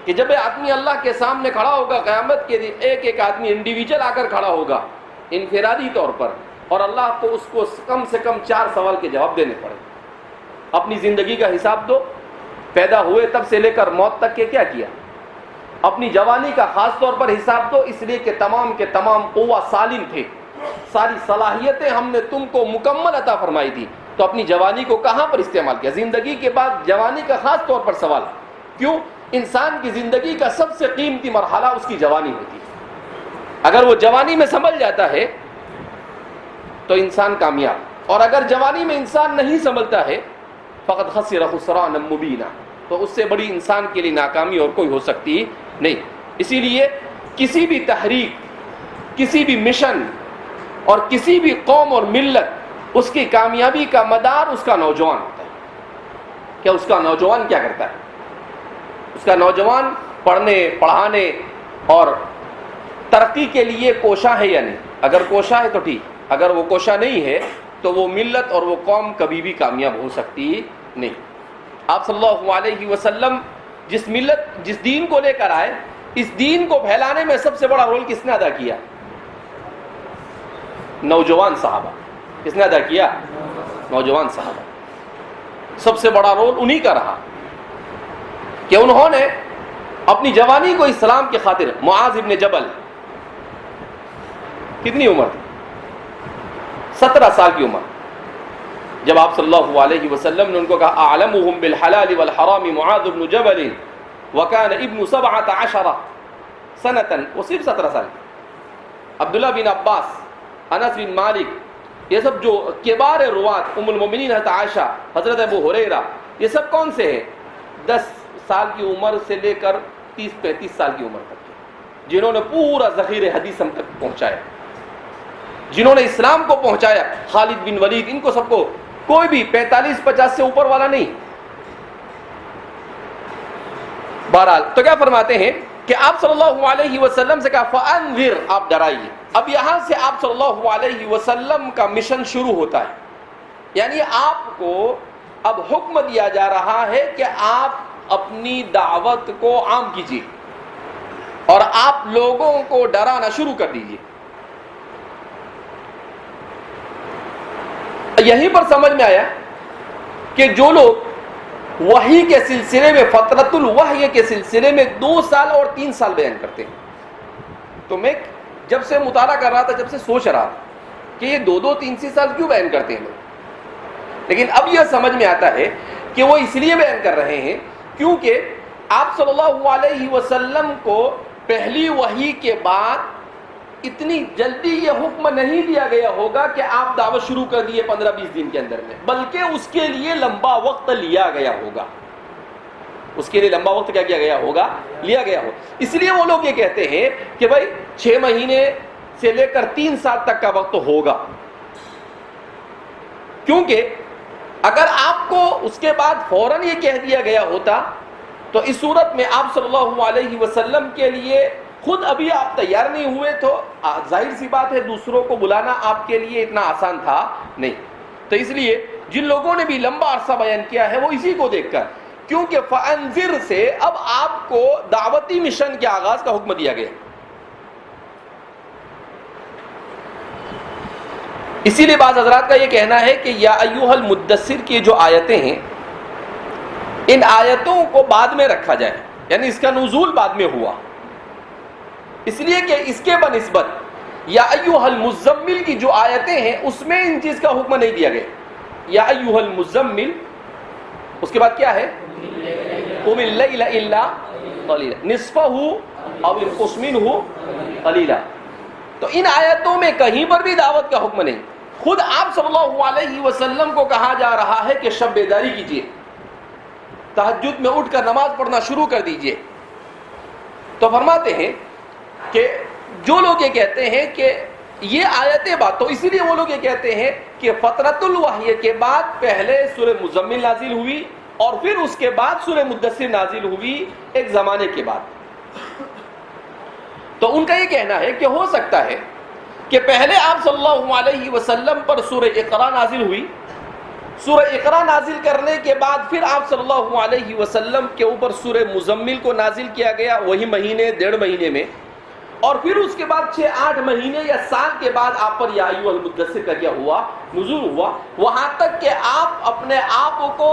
کہ جب آدمی اللہ کے سامنے کھڑا ہوگا قیامت کے دن، ایک ایک آدمی انڈیویجل آ کر کھڑا ہوگا انفرادی طور پر، اور اللہ کو اس کو کم سے کم 4 سوال کے جواب دینے پڑے۔ اپنی زندگی کا حساب دو، پیدا ہوئے تب سے لے کر موت تک کے کیا کیا۔ اپنی جوانی کا خاص طور پر حساب دو، اس لیے کہ تمام کے تمام قوہ سالم تھے، ساری صلاحیتیں ہم نے تم کو مکمل عطا فرمائی تھی، تو اپنی جوانی کو کہاں پر استعمال کیا؟ زندگی کے بعد جوانی کا خاص طور پر سوال کیوں؟ انسان کی زندگی کا سب سے قیمتی مرحلہ اس کی جوانی ہوتی ہے۔ اگر وہ جوانی میں سنبھل جاتا ہے تو انسان کامیاب، اور اگر جوانی میں انسان نہیں سنبھلتا ہے فقط خسر خسرانا مبینا، تو اس سے بڑی انسان کے لیے ناکامی اور کوئی ہو سکتی نہیں۔ اسی لیے کسی بھی تحریک، کسی بھی مشن اور کسی بھی قوم اور ملت، اس کی کامیابی کا مدار اس کا نوجوان ہوتا ہے۔ کیا اس کا نوجوان کیا کرتا ہے؟ اس کا نوجوان پڑھنے پڑھانے اور ترقی کے لیے کوشاں ہے یا نہیں؟ اگر کوشاں ہے تو ٹھیک، اگر وہ کوشاں نہیں ہے تو وہ ملت اور وہ قوم کبھی بھی کامیاب ہو سکتی نہیں۔ آپ صلی اللہ علیہ وسلم جس ملت جس دین کو لے کر آئے، اس دین کو پھیلانے میں سب سے بڑا رول کس نے ادا کیا؟ نوجوان صحابہ۔ کس نے ادا کیا؟ نوجوان صحابہ۔ سب سے بڑا رول انہی کا رہا کہ انہوں نے اپنی جوانی کو اسلام کی خاطر، معاذ ابن جبل کتنی عمر تھی؟ 17 سال کی عمر، جب آپ صلی اللہ علیہ وسلم نے ان کو کہا اعلمهم بالحلال والحرام معاذ بن جبل وكان ابن 17 سنة، وہ صرف 17 سال کی۔ عبداللہ بن عباس، انس بن مالک، یہ سب جو کبار روات، ام المومنین حضرت عائشہ، حضرت ابو ہریرہ، یہ سب کون سے ہیں؟ 10 سال کی عمر سے لے کر 30-35 سال کی عمر تک کے، جنہوں نے پورا ذخیرہ حدیث ہم تک پہنچایا، جنہوں نے اسلام کو پہنچایا۔ خالد بن ولید، ان کو سب کو کوئی بھی 45-50 سے اوپر والا نہیں۔ بہرحال تو کیا فرماتے ہیں کہ آپ صلی اللہ علیہ وسلم سے کہا فَأَنذِرْ، آپ ڈرائیے۔ اب یہاں سے آپ صلی اللہ علیہ وسلم کا مشن شروع ہوتا ہے، یعنی آپ کو اب حکم دیا جا رہا ہے کہ آپ اپنی دعوت کو عام کیجیے اور آپ لوگوں کو ڈرانا شروع کر دیجیے۔ یہیں پر سمجھ میں آیا کہ جو لوگ وحی کے سلسلے میں فترۃ الوحی کے سلسلے میں 2 سال اور 3 سال بیان کرتے ہیں. تو میں جب سے مطالعہ کر رہا تھا, جب سے سوچ رہا تھا کہ یہ 2-3 سال کیوں بیان کرتے ہیں لوگ, لیکن اب یہ سمجھ میں آتا ہے کہ وہ اس لیے بیان کر رہے ہیں کیونکہ آپ صلی اللہ علیہ وسلم کو پہلی وحی کے بعد اتنی جلدی یہ حکم نہیں دیا گیا ہوگا کہ آپ دعوت شروع کر دیے 15-20 دن کے اندر میں, بلکہ اس کے لیے لمبا وقت لیا گیا ہوگا. اس کے لیے لمبا وقت کیا کیا گیا ہوگا, لیا گیا ہوگا. اس لیے وہ لوگ یہ کہتے ہیں کہ بھائی 6 مہینے سے لے کر 3 سال تک کا وقت ہوگا, کیونکہ اگر آپ کو اس کے بعد فوراً یہ کہہ دیا گیا ہوتا تو اس صورت میں آپ صلی اللہ علیہ وسلم کے لیے خود ابھی آپ تیار نہیں ہوئے, تو ظاہر سی بات ہے دوسروں کو بلانا آپ کے لیے اتنا آسان تھا نہیں. تو اس لیے جن لوگوں نے بھی لمبا عرصہ بیان کیا ہے وہ اسی کو دیکھ کر, کیونکہ فانذر سے اب آپ کو دعوتی مشن کے آغاز کا حکم دیا گیا. اسی لیے بعض حضرات کا یہ کہنا ہے کہ یا ایھا المدثر کی جو آیتیں ہیں ان آیتوں کو بعد میں رکھا جائے, یعنی اس کا نزول بعد میں ہوا, اس لیے کہ اس کے بنسبت یا ایھا المزمل کی جو آیتیں ہیں اس میں ان چیز کا حکم نہیں دیا گیا. یا ایھا المزمل, اس کے بعد کیا ہے, قم اللیل الا قلیلا نصفہ او انقص منہ قلیلا. تو ان آیتوں میں کہیں پر بھی دعوت کا حکم نہیں. خود آپ صلی اللہ علیہ وسلم کو کہا جا رہا ہے کہ شب بیداری کیجیے, تہجد میں اٹھ کر نماز پڑھنا شروع کر دیجیے. تو فرماتے ہیں کہ جو لوگ یہ کہتے ہیں کہ یہ آیتیں بات, تو اسی لیے وہ لوگ یہ کہتے ہیں کہ فترۃ الوحی کے بعد پہلے سورہ مزمل نازل ہوئی اور پھر اس کے بعد سورہ مدثر نازل ہوئی ایک زمانے کے بعد. تو ان کا یہ کہنا ہے کہ ہو سکتا ہے کہ پہلے آپ صلی اللہ علیہ وسلم پر سورہ اقرا نازل ہوئی, سورہ اقرا نازل کرنے کے بعد پھر آپ صلی اللہ علیہ وسلم کے اوپر سورہ مزمل کو نازل کیا گیا وہی مہینے 1.5 مہینے میں, اور پھر اس کے بعد 6-8 مہینے یا سال کے بعد آپ پر یا ایھا المدثر کا کیا ہوا, نزول ہوا, وہاں تک کہ آپ اپنے آپ کو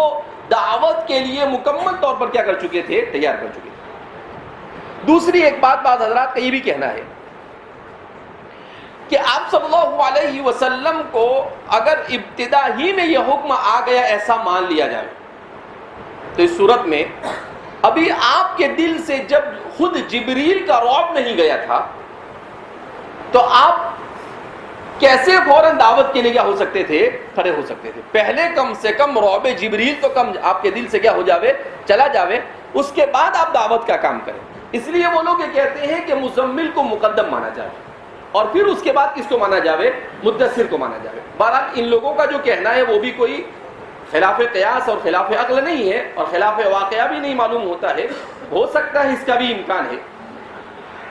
دعوت کے لیے مکمل طور پر کیا کر چکے تھے, تیار کر چکے تھے. دوسری ایک بات بعض حضرات کا یہ بھی کہنا ہے کہ آپ صلی اللہ علیہ وسلم کو اگر ابتدا ہی میں یہ حکم آ گیا ایسا مان لیا جائے تو اس صورت میں ابھی آپ کے دل سے جب خود جبریل کا رعب نہیں گیا تھا تو آپ کیسے فوراً دعوت کے لیے کیا ہو سکتے تھے, کھڑے ہو سکتے تھے. پہلے کم سے کم رعب جبریل تو کم آپ کے دل سے کیا ہو جاوے, چلا جاوے, اس کے بعد آپ دعوت کا کام کریں. اس لیے وہ لوگ یہ کہتے ہیں کہ مزمل کو مقدم مانا جائے اور پھر اس کے بعد کس کو مانا جاوے, مدثر کو مانا جاوے. بہرحال ان لوگوں کا جو کہنا ہے وہ بھی کوئی خلاف قیاس اور خلاف عقل نہیں ہے اور خلاف واقعہ بھی نہیں معلوم ہوتا ہے, ہو سکتا ہے اس کا بھی امکان ہے.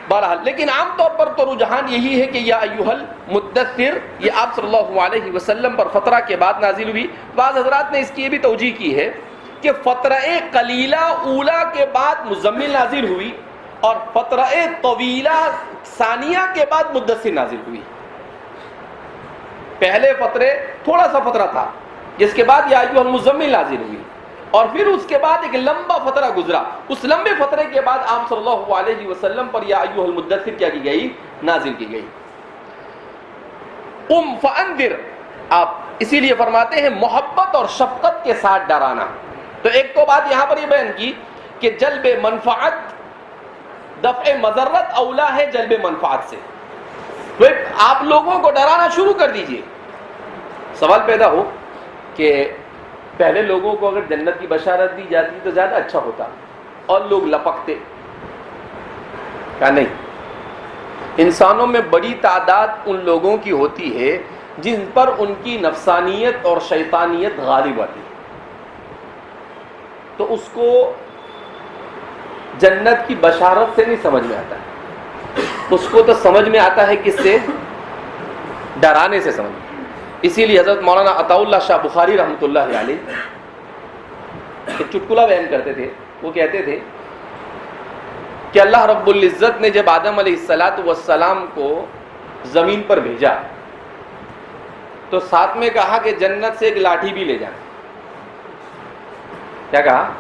بہرحال لیکن عام طور پر تو رجحان یہی ہے کہ یا ایھا المدثر یہ آپ صلی اللہ علیہ وسلم پر فترہ کے بعد نازل ہوئی. بعض حضرات نے اس کی یہ بھی توجیہ کی ہے کہ فترہ قلیلہ اولا کے بعد مزمل نازل ہوئی اور فترہ طویلہ ثانیہ کے بعد مدثر نازل ہوئی. پہلے فترے تھوڑا سا فترہ تھا جس کے بعد یا ایھا المزمل نازل ہوئی اور پھر اس کے بعد ایک لمبا فترہ گزرا. اس لمبے فترے کے بعد آپ صلی اللہ علیہ وسلم پر یا ایھا المدثر کیا کی گئی, نازل کی گئی. قم فانذر, آپ اسی لیے فرماتے ہیں محبت اور شفقت کے ساتھ ڈرانا. تو ایک تو بات یہاں پر یہ بیان کی کہ جلب منفعت دفع مضرت اولا ہے جلب منفعت سے. تو آپ لوگوں کو ڈرانا شروع کر دیجئے. سوال پیدا ہو کہ پہلے لوگوں کو اگر جنت کی بشارت دی جاتی تو زیادہ اچھا ہوتا اور لوگ لپکتے. کہا نہیں, انسانوں میں بڑی تعداد ان لوگوں کی ہوتی ہے جن پر ان کی نفسانیت اور شیطانیت غالب آتی ہے, تو اس کو جنت کی بشارت سے نہیں سمجھ میں آتا ہے, اس کو تو سمجھ میں آتا ہے کس سے, ڈرانے سے سمجھ. اسی لیے حضرت مولانا عطاء اللہ شاہ بخاری رحمۃ اللہ علیہ ایک چٹکلا بیان کرتے تھے. وہ کہتے تھے کہ اللہ رب العزت نے جب آدم علیہ السلام کو زمین پر بھیجا تو ساتھ میں کہا کہ جنت سے ایک لاٹھی بھی لے جانا. کیا کہا؟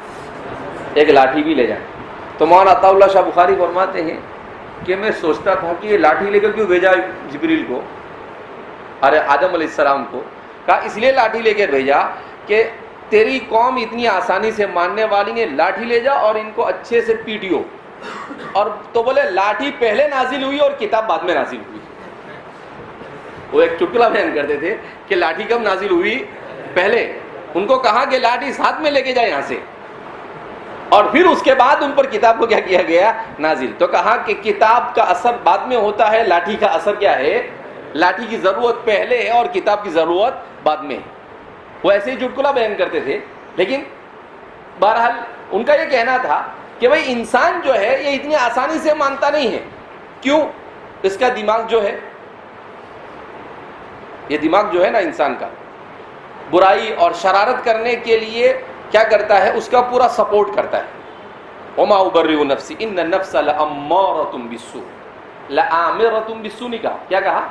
ایک لاٹھی بھی لے جائیں. تو مولانا عطا اللہ شاہ بخاری فرماتے ہیں کہ میں سوچتا تھا کہ یہ لاٹھی لے کر کیوں بھیجا جبریل کو، ارے آدم علیہ السلام کو. کہا اس لیے لاٹھی لے کر بھیجا کہ تیری قوم اتنی آسانی سے ماننے والی ہے، لاٹھی لے جا اور ان کو اچھے سے پیٹیو. اور تو بولے لاٹھی پہلے نازل ہوئی اور کتاب بعد میں نازل ہوئی. وہ ایک چٹکلا بیان کرتے تھے کہ لاٹھی کب نازل ہوئی؟ پہلے. ان کو کہا کہ لاٹھی ساتھ میں لے کے جائے یہاں سے، اور پھر اس کے بعد ان پر کتاب کو کیا کیا گیا؟ نازل. تو کہا کہ کتاب کا اثر بعد میں ہوتا ہے، لاٹھی کا اثر کیا ہے؟ لاٹھی کی ضرورت پہلے ہے اور کتاب کی ضرورت بعد میں. وہ ایسے ہی چٹکلا بیان کرتے تھے. لیکن بہرحال ان کا یہ کہنا تھا کہ بھائی انسان جو ہے یہ اتنی آسانی سے مانتا نہیں ہے. کیوں؟ اس کا دماغ جو ہے، یہ دماغ جو ہے نا انسان کا، برائی اور شرارت کرنے کے لیے کیا کرتا ہے؟ اس کا پورا سپورٹ کرتا ہے. وما ابرئ نفسی ان النفس لامارۃ بالسوء، لآمرۃ بالسوء نہیں کہا، کیا کہا؟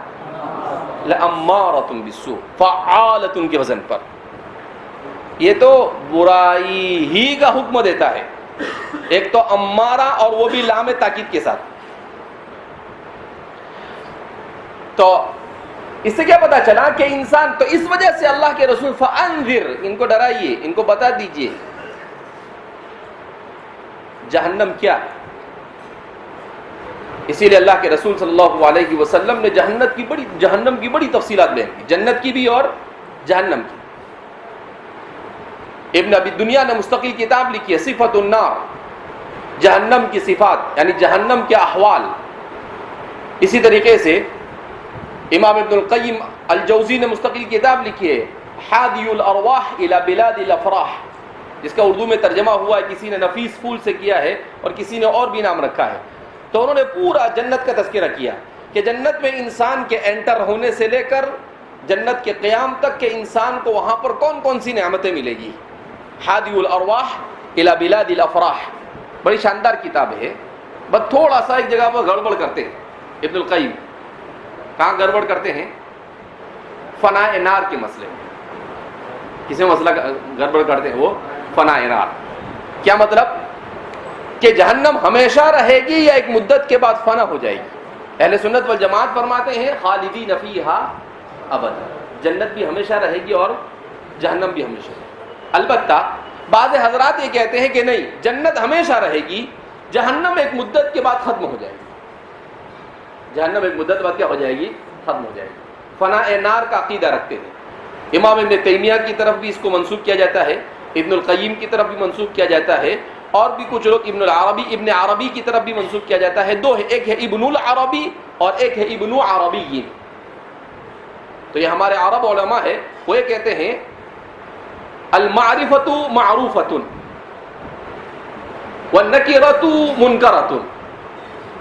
لامارۃ بالسوء، فعالۃ کے وزن پر. یہ تو برائی ہی کا حکم دیتا ہے. ایک تو امارہ اور وہ بھی لام تاکید کے ساتھ. تو اس سے کیا پتا چلا کہ انسان، تو اس وجہ سے اللہ کے رسول فانذر، ان کو ڈرائیے، ان کو بتا دیجئے جہنم کیا ہے. اسی لیے اللہ کے رسول صلی اللہ علیہ وسلم نے جہنم کی بڑی تفصیلات بیان کی، جنت کی بھی اور جہنم کی. ابن ابی دنیا نے مستقل کتاب لکھی ہے صفۃ النار، جہنم کی صفات یعنی جہنم کے احوال. اسی طریقے سے امام ابن القیم الجوزی نے مستقل کتاب لکھی ہے حادی الارواح الی بلاد الافراح، جس کا اردو میں ترجمہ ہوا ہے، کسی نے نفیس پھول سے کیا ہے اور کسی نے اور بھی نام رکھا ہے. تو انہوں نے پورا جنت کا تذکرہ کیا کہ جنت میں انسان کے انٹر ہونے سے لے کر جنت کے قیام تک کہ انسان کو وہاں پر کون کون سی نعمتیں ملے گی. حادی الارواح الی بلاد الافراح، بڑی شاندار کتاب ہے. بس تھوڑا سا ایک جگہ پر گڑبڑ کرتے ہیں ابن القیم. کہاں گڑبڑ کرتے ہیں؟ فناء نار کے مسئلے میں. کسی مسئلہ گڑبڑ کرتے ہیں وہ فناء نار. کیا مطلب؟ کہ جہنم ہمیشہ رہے گی یا ایک مدت کے بعد فنا ہو جائے گی؟ اہل سنت والجماعت فرماتے ہیں خالدین فیہا ابدا، جنت بھی ہمیشہ رہے گی اور جہنم بھی ہمیشہ رہے گی. البتہ بعض حضرات یہ کہتے ہیں کہ نہیں، جنت ہمیشہ رہے گی، جہنم ایک مدت کے بعد ختم ہو جائے گی. جہنم ایک مدت بعد کیا ہو جائے گی؟ ختم ہو جائے گی. فناء نار کا عقیدہ رکھتے ہیں. امام ابن تیمیہ کی طرف بھی اس کو منسوب کیا جاتا ہے، ابن القیم کی طرف بھی منسوب کیا جاتا ہے، اور بھی کچھ لوگ ابن عربی کی طرف بھی منسوب کیا جاتا ہے. دو ہے، ایک ہے ابن العربی اور ایک ہے ابن عربی. تو یہ ہمارے عرب علماء ہے، وہ یہ کہتے ہیں المعرفۃ معروفۃ والنکرۃ منکرۃ،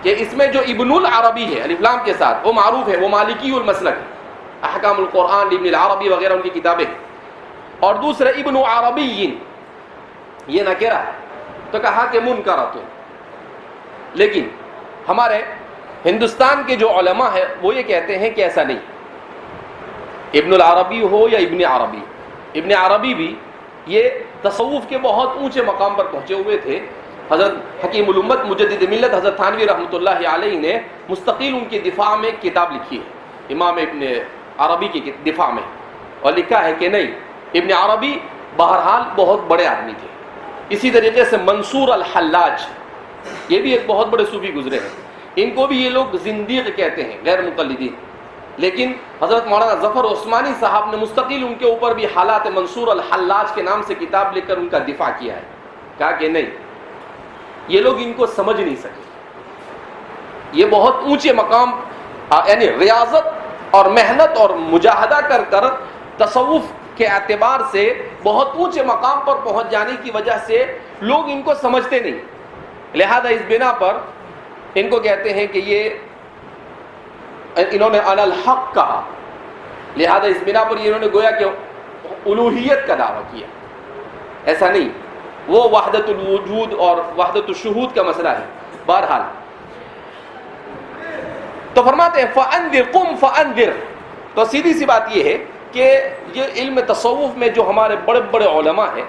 کہ اس میں جو ابن العربی ہے الف لام کے ساتھ وہ معروف ہے، وہ مالکی المسلک ہے، احکام القرآن ابن العربی وغیرہ ان کی کتابیں ہیں. اور دوسرے ابن عربی یہ نکرہ ہے، تو کہا کہ منکرۃ. لیکن ہمارے ہندوستان کے جو علماء ہیں وہ یہ کہتے ہیں کہ ایسا نہیں، ابن العربی ہو یا ابن عربی. ابن عربی بھی یہ تصوف کے بہت اونچے مقام پر پہنچے ہوئے تھے. حضرت حکیم الامت مجدد ملت حضرت تھانوی رحمۃ اللہ علیہ نے مستقل ان کے دفاع میں کتاب لکھی ہے، امام ابن عربی کے دفاع میں، اور لکھا ہے کہ نہیں، ابن عربی بہرحال بہت بڑے آدمی تھے. اسی طریقے سے منصور الحلاج، یہ بھی ایک بہت بڑے صوفی گزرے ہیں، ان کو بھی یہ لوگ زندیق کہتے ہیں، غیر مقلدین. لیکن حضرت مولانا ظفر عثمانی صاحب نے مستقل ان کے اوپر بھی حالات منصور الحلاج کے نام سے کتاب لکھ کر ان کا دفاع کیا ہے. کہا کہ نہیں، یہ لوگ ان کو سمجھ نہیں سکے، یہ بہت اونچے مقام یعنی ریاضت اور محنت اور مجاہدہ کر کر تصوف کے اعتبار سے بہت اونچے مقام پر پہنچ جانے کی وجہ سے لوگ ان کو سمجھتے نہیں. لہذا اس بنا پر ان کو کہتے ہیں کہ یہ انہوں نے علی الحق کہا، لہذا اس بنا پر انہوں نے گویا کہ الوہیت کا دعویٰ کیا. ایسا نہیں، وہ وحدت الوجود اور وحدت الشہود کا مسئلہ ہے. بہرحال تو فرماتے ہیں فانذر قم فانذر. تو سیدھی سی بات یہ ہے کہ یہ علم تصوف میں جو ہمارے بڑے بڑے علماء ہیں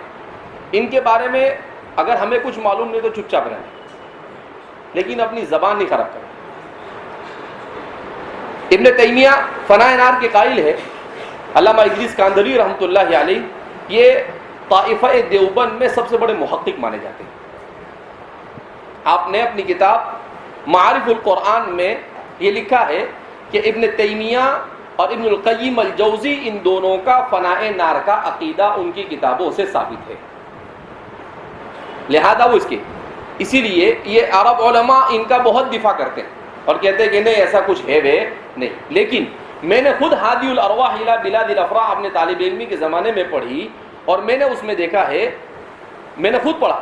ان کے بارے میں اگر ہمیں کچھ معلوم نہیں تو چپ چاپ رہیں، لیکن اپنی زبان نہیں خراب کریں۔ ابن تیمیہ فنائے نار کے قائل ہے، علامہ ادریس کاندھلی رحمۃ اللہ علیہ یہ طائفہ دیوبند میں سب سے بڑے محقق مانے جاتے ہیں۔ آپ نے اپنی کتاب معارف القرآن میں یہ لکھا ہے کہ ابن تیمیہ اور ابن القیم الجوزی ان دونوں کا فنائے نار کا عقیدہ ان کی کتابوں سے ثابت ہے، لہذا وہ اسی لیے یہ عرب علماء ان کا بہت دفاع کرتے ہیں اور کہتے ہیں کہ نہیں ایسا کچھ ہے نہیں۔ لیکن میں نے خود ہادی الارواح الی بلاد الافراح اپنے طالب علمی کے زمانے میں پڑھی، اور میں نے اس میں دیکھا ہے، میں نے خود پڑھا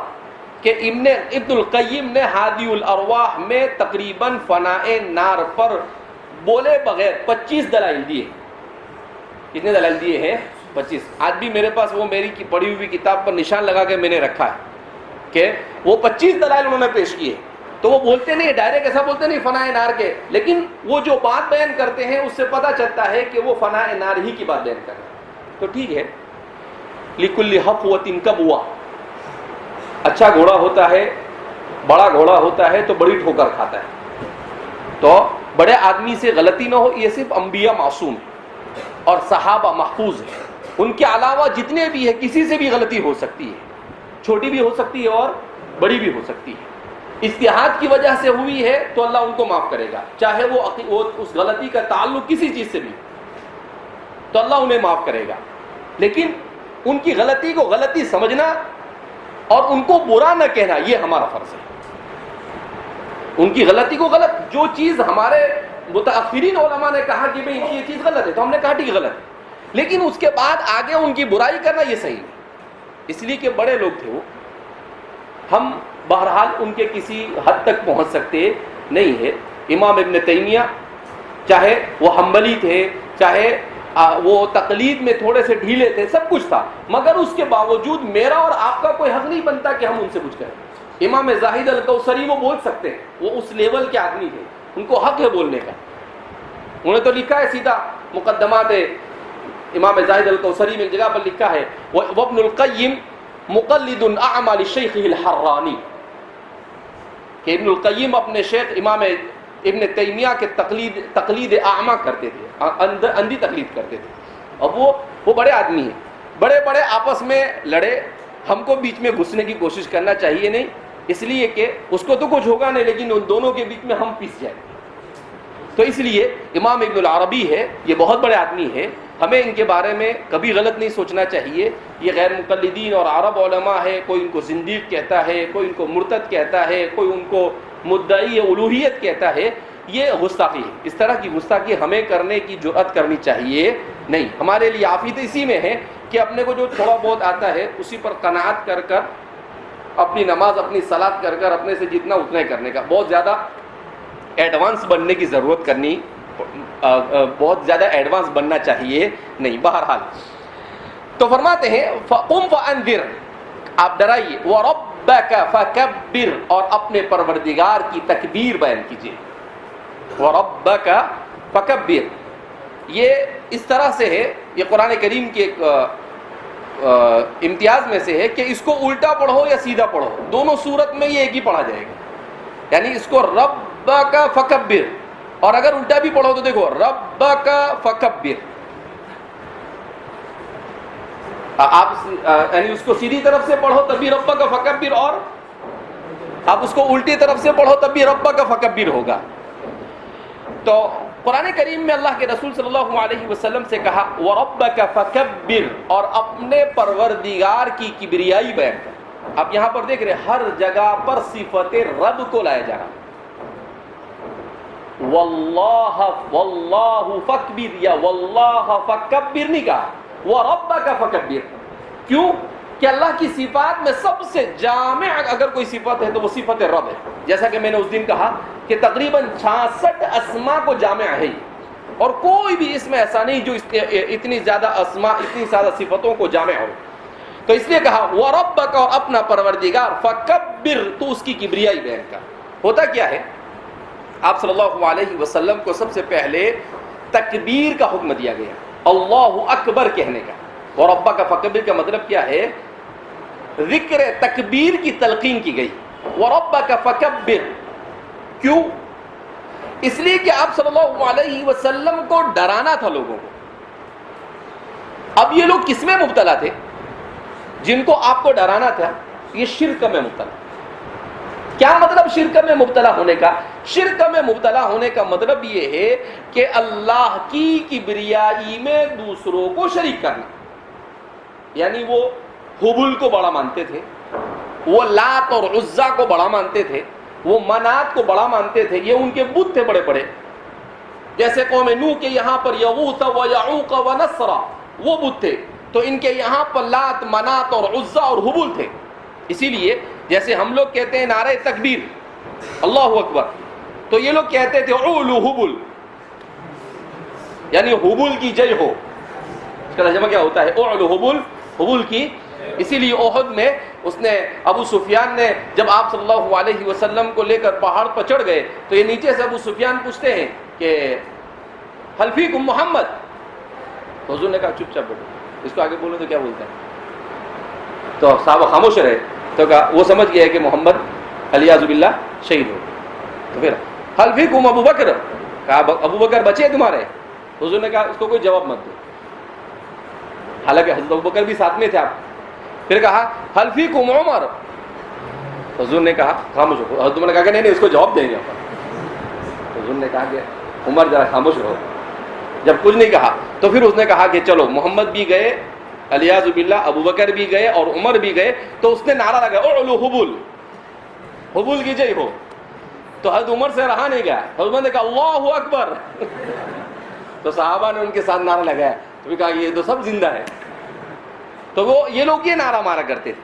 کہ ابن القیم نے ہادی الارواح میں تقریباً فنائے نار پر بولے بغیر 25 دلائل دیے۔ کتنے دلائل دیے ہیں؟ 25۔ آج بھی میرے پاس وہ میری پڑھی ہوئی کتاب پر نشان لگا کے میں نے رکھا ہے کہ وہ 25 دلائل انہوں نے پیش کیے۔ تو وہ بولتے نہیں ڈائریکٹ ایسا بولتے نہیں فنائے نار کے، لیکن وہ جو بات بیان کرتے ہیں اس سے پتہ چلتا ہے کہ وہ فنائے نار ہی کی بات بیان کر رہے ہیں۔ تو ٹھیک ہے، لِكُلِّ حَفْوَةٍ كَبْوَةٍ، اچھا گھوڑا ہوتا ہے، بڑا گھوڑا ہوتا ہے تو بڑی ٹھوکر کھاتا ہے، تو بڑے آدمی سے غلطی نہ ہو، یہ صرف انبیاء معصوم ہیں اور صحابہ محفوظ ہیں، ان کے علاوہ جتنے بھی ہیں کسی سے بھی غلطی ہو سکتی ہے، چھوٹی بھی ہو سکتی ہے اور بڑی بھی ہو سکتی ہے۔ اجتہاد کی وجہ سے ہوئی ہے تو اللہ ان کو معاف کرے گا، چاہے وہ اس غلطی کا تعلق کسی چیز سے بھی تو اللہ انہیں معاف کرے گا، لیکن ان کی غلطی کو غلطی سمجھنا اور ان کو برا نہ کہنا یہ ہمارا فرض ہے۔ ان کی غلطی کو غلط، جو چیز ہمارے متاخرین علماء نے کہا کہ بھئی یہ چیز غلط ہے تو ہم نے کہا ٹھیک غلط ہے، لیکن اس کے بعد آگے ان کی برائی کرنا یہ صحیح نہیں، اس لیے کہ بڑے لوگ تھے وہ، ہم بہرحال ان کے کسی حد تک پہنچ سکتے نہیں ہے۔ امام ابن تیمیہ چاہے وہ حنبلی تھے، چاہے وہ تقلید میں تھوڑے سے ڈھیلے تھے، سب کچھ تھا، مگر اس کے باوجود میرا اور آپ کا کوئی حق نہیں بنتا کہ ہم ان سے کچھ کریں۔ امام زاہد الکوثری وہ بول سکتے ہیں، وہ اس لیول کے آدمی تھے، ان کو حق ہے بولنے کا، انہیں تو لکھا ہے سیدھا مقدمات امام زاہد الکوثری میں ایک جگہ پر لکھا ہے وابن القیم مقلد اعمى لشیخہ الحرانی، کہ ابن القیم اپنے شیخ امام ابن تیمیہ کے تقلید اعمیٰ کرتے تھے، اندھی تقلید کرتے تھے، اور وہ بڑے آدمی ہیں، بڑے بڑے آپس میں لڑے، ہم کو بیچ میں گھسنے کی کوشش کرنا چاہیے نہیں، اس لیے کہ اس کو تو کچھ ہوگا نہیں لیکن ان دونوں کے بیچ میں ہم پس جائیں۔ تو اس لیے امام ابن العربی ہے، یہ بہت بڑے آدمی ہے، ہمیں ان کے بارے میں کبھی غلط نہیں سوچنا چاہیے، یہ غیر مقلدین اور عرب علماء ہے، کوئی ان کو زندیق کہتا ہے، کوئی ان کو مرتد کہتا ہے، کوئی ان کو مدعی الوہیت کہتا ہے، یہ گستاخی ہے، اس طرح کی گستاخی ہمیں کرنے کی جرأت کرنی چاہیے نہیں۔ ہمارے لیے عافیت اسی میں ہے کہ اپنے کو جو تھوڑا بہت آتا ہے اسی پر قناعت کر کر اپنی نماز اپنی صلاۃ کر کر اپنے سے جتنا اتنا ہی کرنے کا، بہت زیادہ ایڈوانس بننے کی ضرورت کرنی، بہت زیادہ ایڈوانس بننا چاہیے نہیں۔ بہرحال تو فرماتے ہیں فَقُمْ فَأَنذِرْ، آپ ڈرائیے، وَرَبَّكَ فَكَبِّرْ، اور اپنے پروردگار کی تکبیر بیان کیجیے، وَرَبَّكَ فَكَبِّرْ، یہ اس طرح سے ہے، یہ قرآن کریم کے ایک امتیاز میں سے ہے کہ اس کو الٹا پڑھو یا سیدھا پڑھو، دونوں صورت میں یہ ایک ہی پڑھا جائے گا، یعنی اس کو ربک فکبر، اور اگر الٹا بھی پڑھو تو دیکھو ربک فکبر، آپ یعنی اس کو سیدھی طرف سے پڑھو تب بھی ربک فکبر، اور آپ اس کو الٹی طرف سے پڑھو تب بھی ربک فکبر ہوگا۔ تو قرآن کریم میں اللہ کے رسول صلی اللہ علیہ وسلم سے کہا وَرَبَّكَ فَكَبِّرْ، اور اپنے پروردگار کی کبریائی بیان کر۔ اب یہاں پر دیکھ رہے ہر جگہ پر صفت رب کو لایا جا رہا، واللہ فکبر یا واللہ فکبر نہیں کہا، وَرَبَّكَ فَكَبِّرْ، کیوں کہ اللہ کی صفات میں سب سے جامع اگر کوئی صفت ہے تو وہ صفت رب ہے، جیسا کہ میں نے اس دن کہا کہ تقریباً 66 اسماء کو جامع ہے، اور کوئی بھی اس میں ایسا نہیں جو اتنی زیادہ اسماء اتنی زیادہ صفتوں کو جامع ہو، تو اس لیے کہا وَرَبَّكَ، اور اپنا پروردگار، فَكَبِّرْ، تو اس کی کبریائی بیان کر۔ ہوتا کیا ہے، آپ صلی اللہ علیہ وسلم کو سب سے پہلے تکبیر کا حکم دیا گیا، اللہ اکبر کہنے کا۔ وَرَبَّكَ فَكَبِّرْ کا مطلب کیا ہے ذکر تکبیر کی تلقین کی گئی. وَرَبَّكَ فَكَبِّرْ. کیوں؟ اس لیے کہ آپ صلی اللہ علیہ وسلم کو ڈرانا تھا لوگوں کو. اب یہ لوگ کس میں مبتلا تھے؟ جن کو آپ کو ڈرانا تھا یہ شرک میں مبتلا. کیا مطلب شرک میں مبتلا ہونے کا؟ شرک میں مبتلا ہونے کا مطلب یہ ہے کہ اللہ کی کبریائی میں دوسروں کو شریک کرنا. یعنی وہ حبل کو بڑا مانتے تھے، وہ لات اور عزا کو بڑا مانتے تھے، وہ منات کو بڑا مانتے تھے. یہ ان کے بت تھے بڑے بڑے. جیسے قوم نوح کے یہاں پر یغوث و یعوق و نصر وہ بت تھے، تو ان کے یہاں پر لات، منات اور عزا اور حبل تھے. اسی لیے جیسے ہم لوگ کہتے ہیں نعرہ تکبیر اللہ اکبر، تو یہ لوگ کہتے تھے اولو حبل، یعنی حبل کی جے ہو. اس کا ترجمہ کیا ہوتا ہے؟ اولو حبل، حبل کی. اسی لیے احد میں اس نے ابو سفیان نے جب آپ صلی اللہ علیہ وسلم کو لے کر پہاڑ پر چڑھ گئے تو یہ نیچے سے ابو سفیان پوچھتے ہیں کہ هل فیکم محمد؟ تو حضور نے کہا چپ چاپ بیٹھو، اس کو آگے بولو تو کیا بولتے ہیں. تو صحابہ خاموش رہے. تو کہا وہ سمجھ گیا ہے کہ محمد علیہ باللہ شہید ہو. تو پھر هل فیکم ابو بکر؟ کہا ابو بکر بچے تمہارے؟ حضور نے کہا اس کو کوئی جواب مت دو. حالانکہ حضرت ابو بکر بھی ساتھ میں تھے آپ. پھر کہا هل فیکم عمر؟ حضور نے کہا خاموش ہو. حضرت عمر نے کہا کہ نہیں اس کو جواب دیں گے. حضور نے کہا کہ عمر ذرا خاموش رہو. جب کچھ نہیں کہا تو پھر اس نے کہا کہ چلو محمد بھی گئے الیاذ باللہ، ابو بکر بھی گئے اور عمر بھی گئے. تو اس نے نعرہ لگایا اعلو حبل، حبل کی جے ہو. تو حضرت عمر سے رہا نہیں گیا. حضرت عمر نے کہا اللہ اکبر. تو صحابہ نے ان کے ساتھ نعرہ لگایا. تو بھی کہا یہ تو سب زندہ ہے. تو وہ یہ لوگ یہ نعرہ مارا کرتے تھے.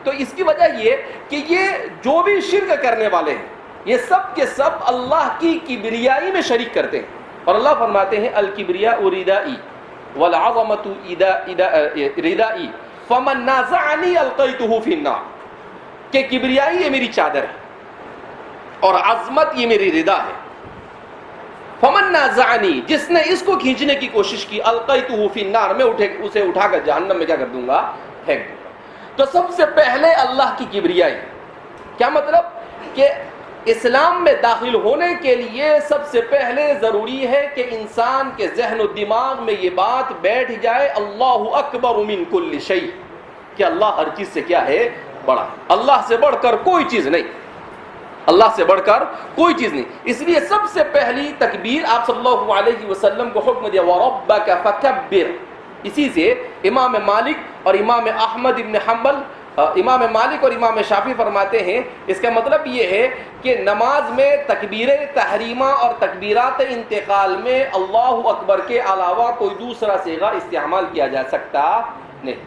تو اس کی وجہ یہ کہ یہ جو بھی شرک کرنے والے ہیں یہ سب کے سب اللہ کی کبریائی میں شریک کرتے ہیں. اور اللہ فرماتے ہیں الکبریاء ردائی والعظمۃ ردائی فمن نازعنی القیتہ فی النار. کہ کبریائی یہ میری چادر ہے اور عظمت یہ میری ردا ہے. فمن نازعنی، جس نے اس کو کھینچنے کی کوشش کی، القیتہ فی النار، میں اسے اٹھا کر جہنم میں کیا کر دوں گا؟ پھینک دوں گا. تو سب سے پہلے اللہ کی کبریائی. کیا مطلب؟ کہ اسلام میں داخل ہونے کے لیے سب سے پہلے ضروری ہے کہ انسان کے ذہن و دماغ میں یہ بات بیٹھ جائے اللہ اکبر من کل شیء، کہ اللہ ہر چیز سے کیا ہے؟ بڑا. اللہ سے بڑھ کر کوئی چیز نہیں، اللہ سے بڑھ کر کوئی چیز نہیں. اس لیے سب سے پہلی تکبیر آپ صلی اللہ علیہ وسلم کو حکم دیا وَرَبَّكَ فَكَبِّرْ. اسی سے امام مالک اور امام احمد ابن حنبل، امام مالک اور امام شافعی فرماتے ہیں اس کا مطلب یہ ہے کہ نماز میں تکبیر تحریمہ اور تکبیرات انتقال میں اللہ اکبر کے علاوہ کوئی دوسرا صیغہ استعمال کیا جا سکتا نہیں.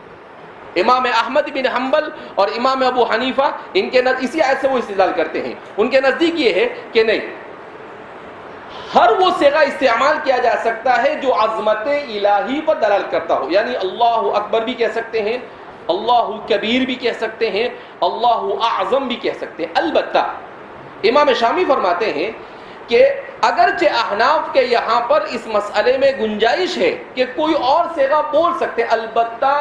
امام احمد بن حنبل اور امام ابو حنیفہ ان کے اسی آیت سے وہ استدلال کرتے ہیں. ان کے نزدیک یہ ہے کہ نہیں، ہر وہ صیغہ استعمال کیا جا سکتا ہے جو عظمت الہی پر دلالت کرتا ہو. یعنی اللہ اکبر بھی کہہ سکتے ہیں، اللہ کبیر بھی کہہ سکتے ہیں، اللہ اعظم بھی کہہ سکتے ہیں. البتہ امام شامی فرماتے ہیں کہ اگرچہ احناف کے یہاں پر اس مسئلے میں گنجائش ہے کہ کوئی اور صیغہ بول سکتے، البتہ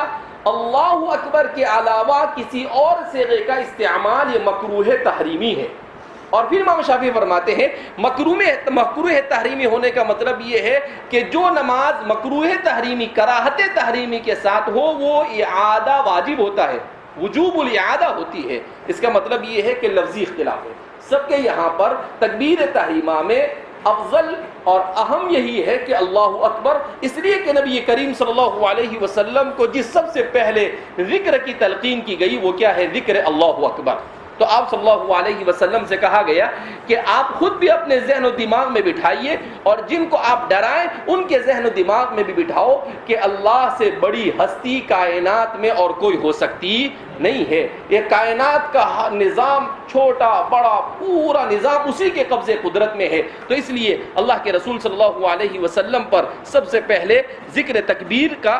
اللہ اکبر کے علاوہ کسی اور صیغے کا استعمال یہ مکروہ تحریمی ہے. اور پھر امام شافعی فرماتے ہیں مکروہ تحریمی ہونے کا مطلب یہ ہے کہ جو نماز مکروہ تحریمی، کراہت تحریمی کے ساتھ ہو وہ اعادہ واجب ہوتا ہے، وجوب الاعادہ ہوتی ہے. اس کا مطلب یہ ہے کہ لفظی اختلاف ہے. سب کے یہاں پر تکبیر تحریمہ میں افضل اور اہم یہی ہے کہ اللہ اکبر، اس لیے کہ نبی کریم صلی اللہ علیہ وسلم کو جس سب سے پہلے ذکر کی تلقین کی گئی وہ کیا ہے؟ ذکر اللہ اکبر. تو آپ صلی اللہ علیہ وسلم سے کہا گیا کہ آپ خود بھی اپنے ذہن و دماغ میں بٹھائیے اور جن کو آپ ڈرائیں ان کے ذہن و دماغ میں بھی بٹھاؤ کہ اللہ سے بڑی ہستی کائنات میں اور کوئی ہو سکتی نہیں ہے. یہ کائنات کا نظام، چھوٹا بڑا پورا نظام اسی کے قبضے قدرت میں ہے. تو اس لیے اللہ کے رسول صلی اللہ علیہ وسلم پر سب سے پہلے ذکر تکبیر کا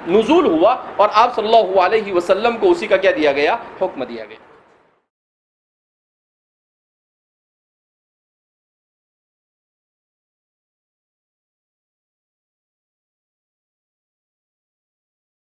نزول ہوا اور آپ صلی اللہ علیہ وسلم کو اسی کا کیا دیا گیا؟ حکم دیا گیا.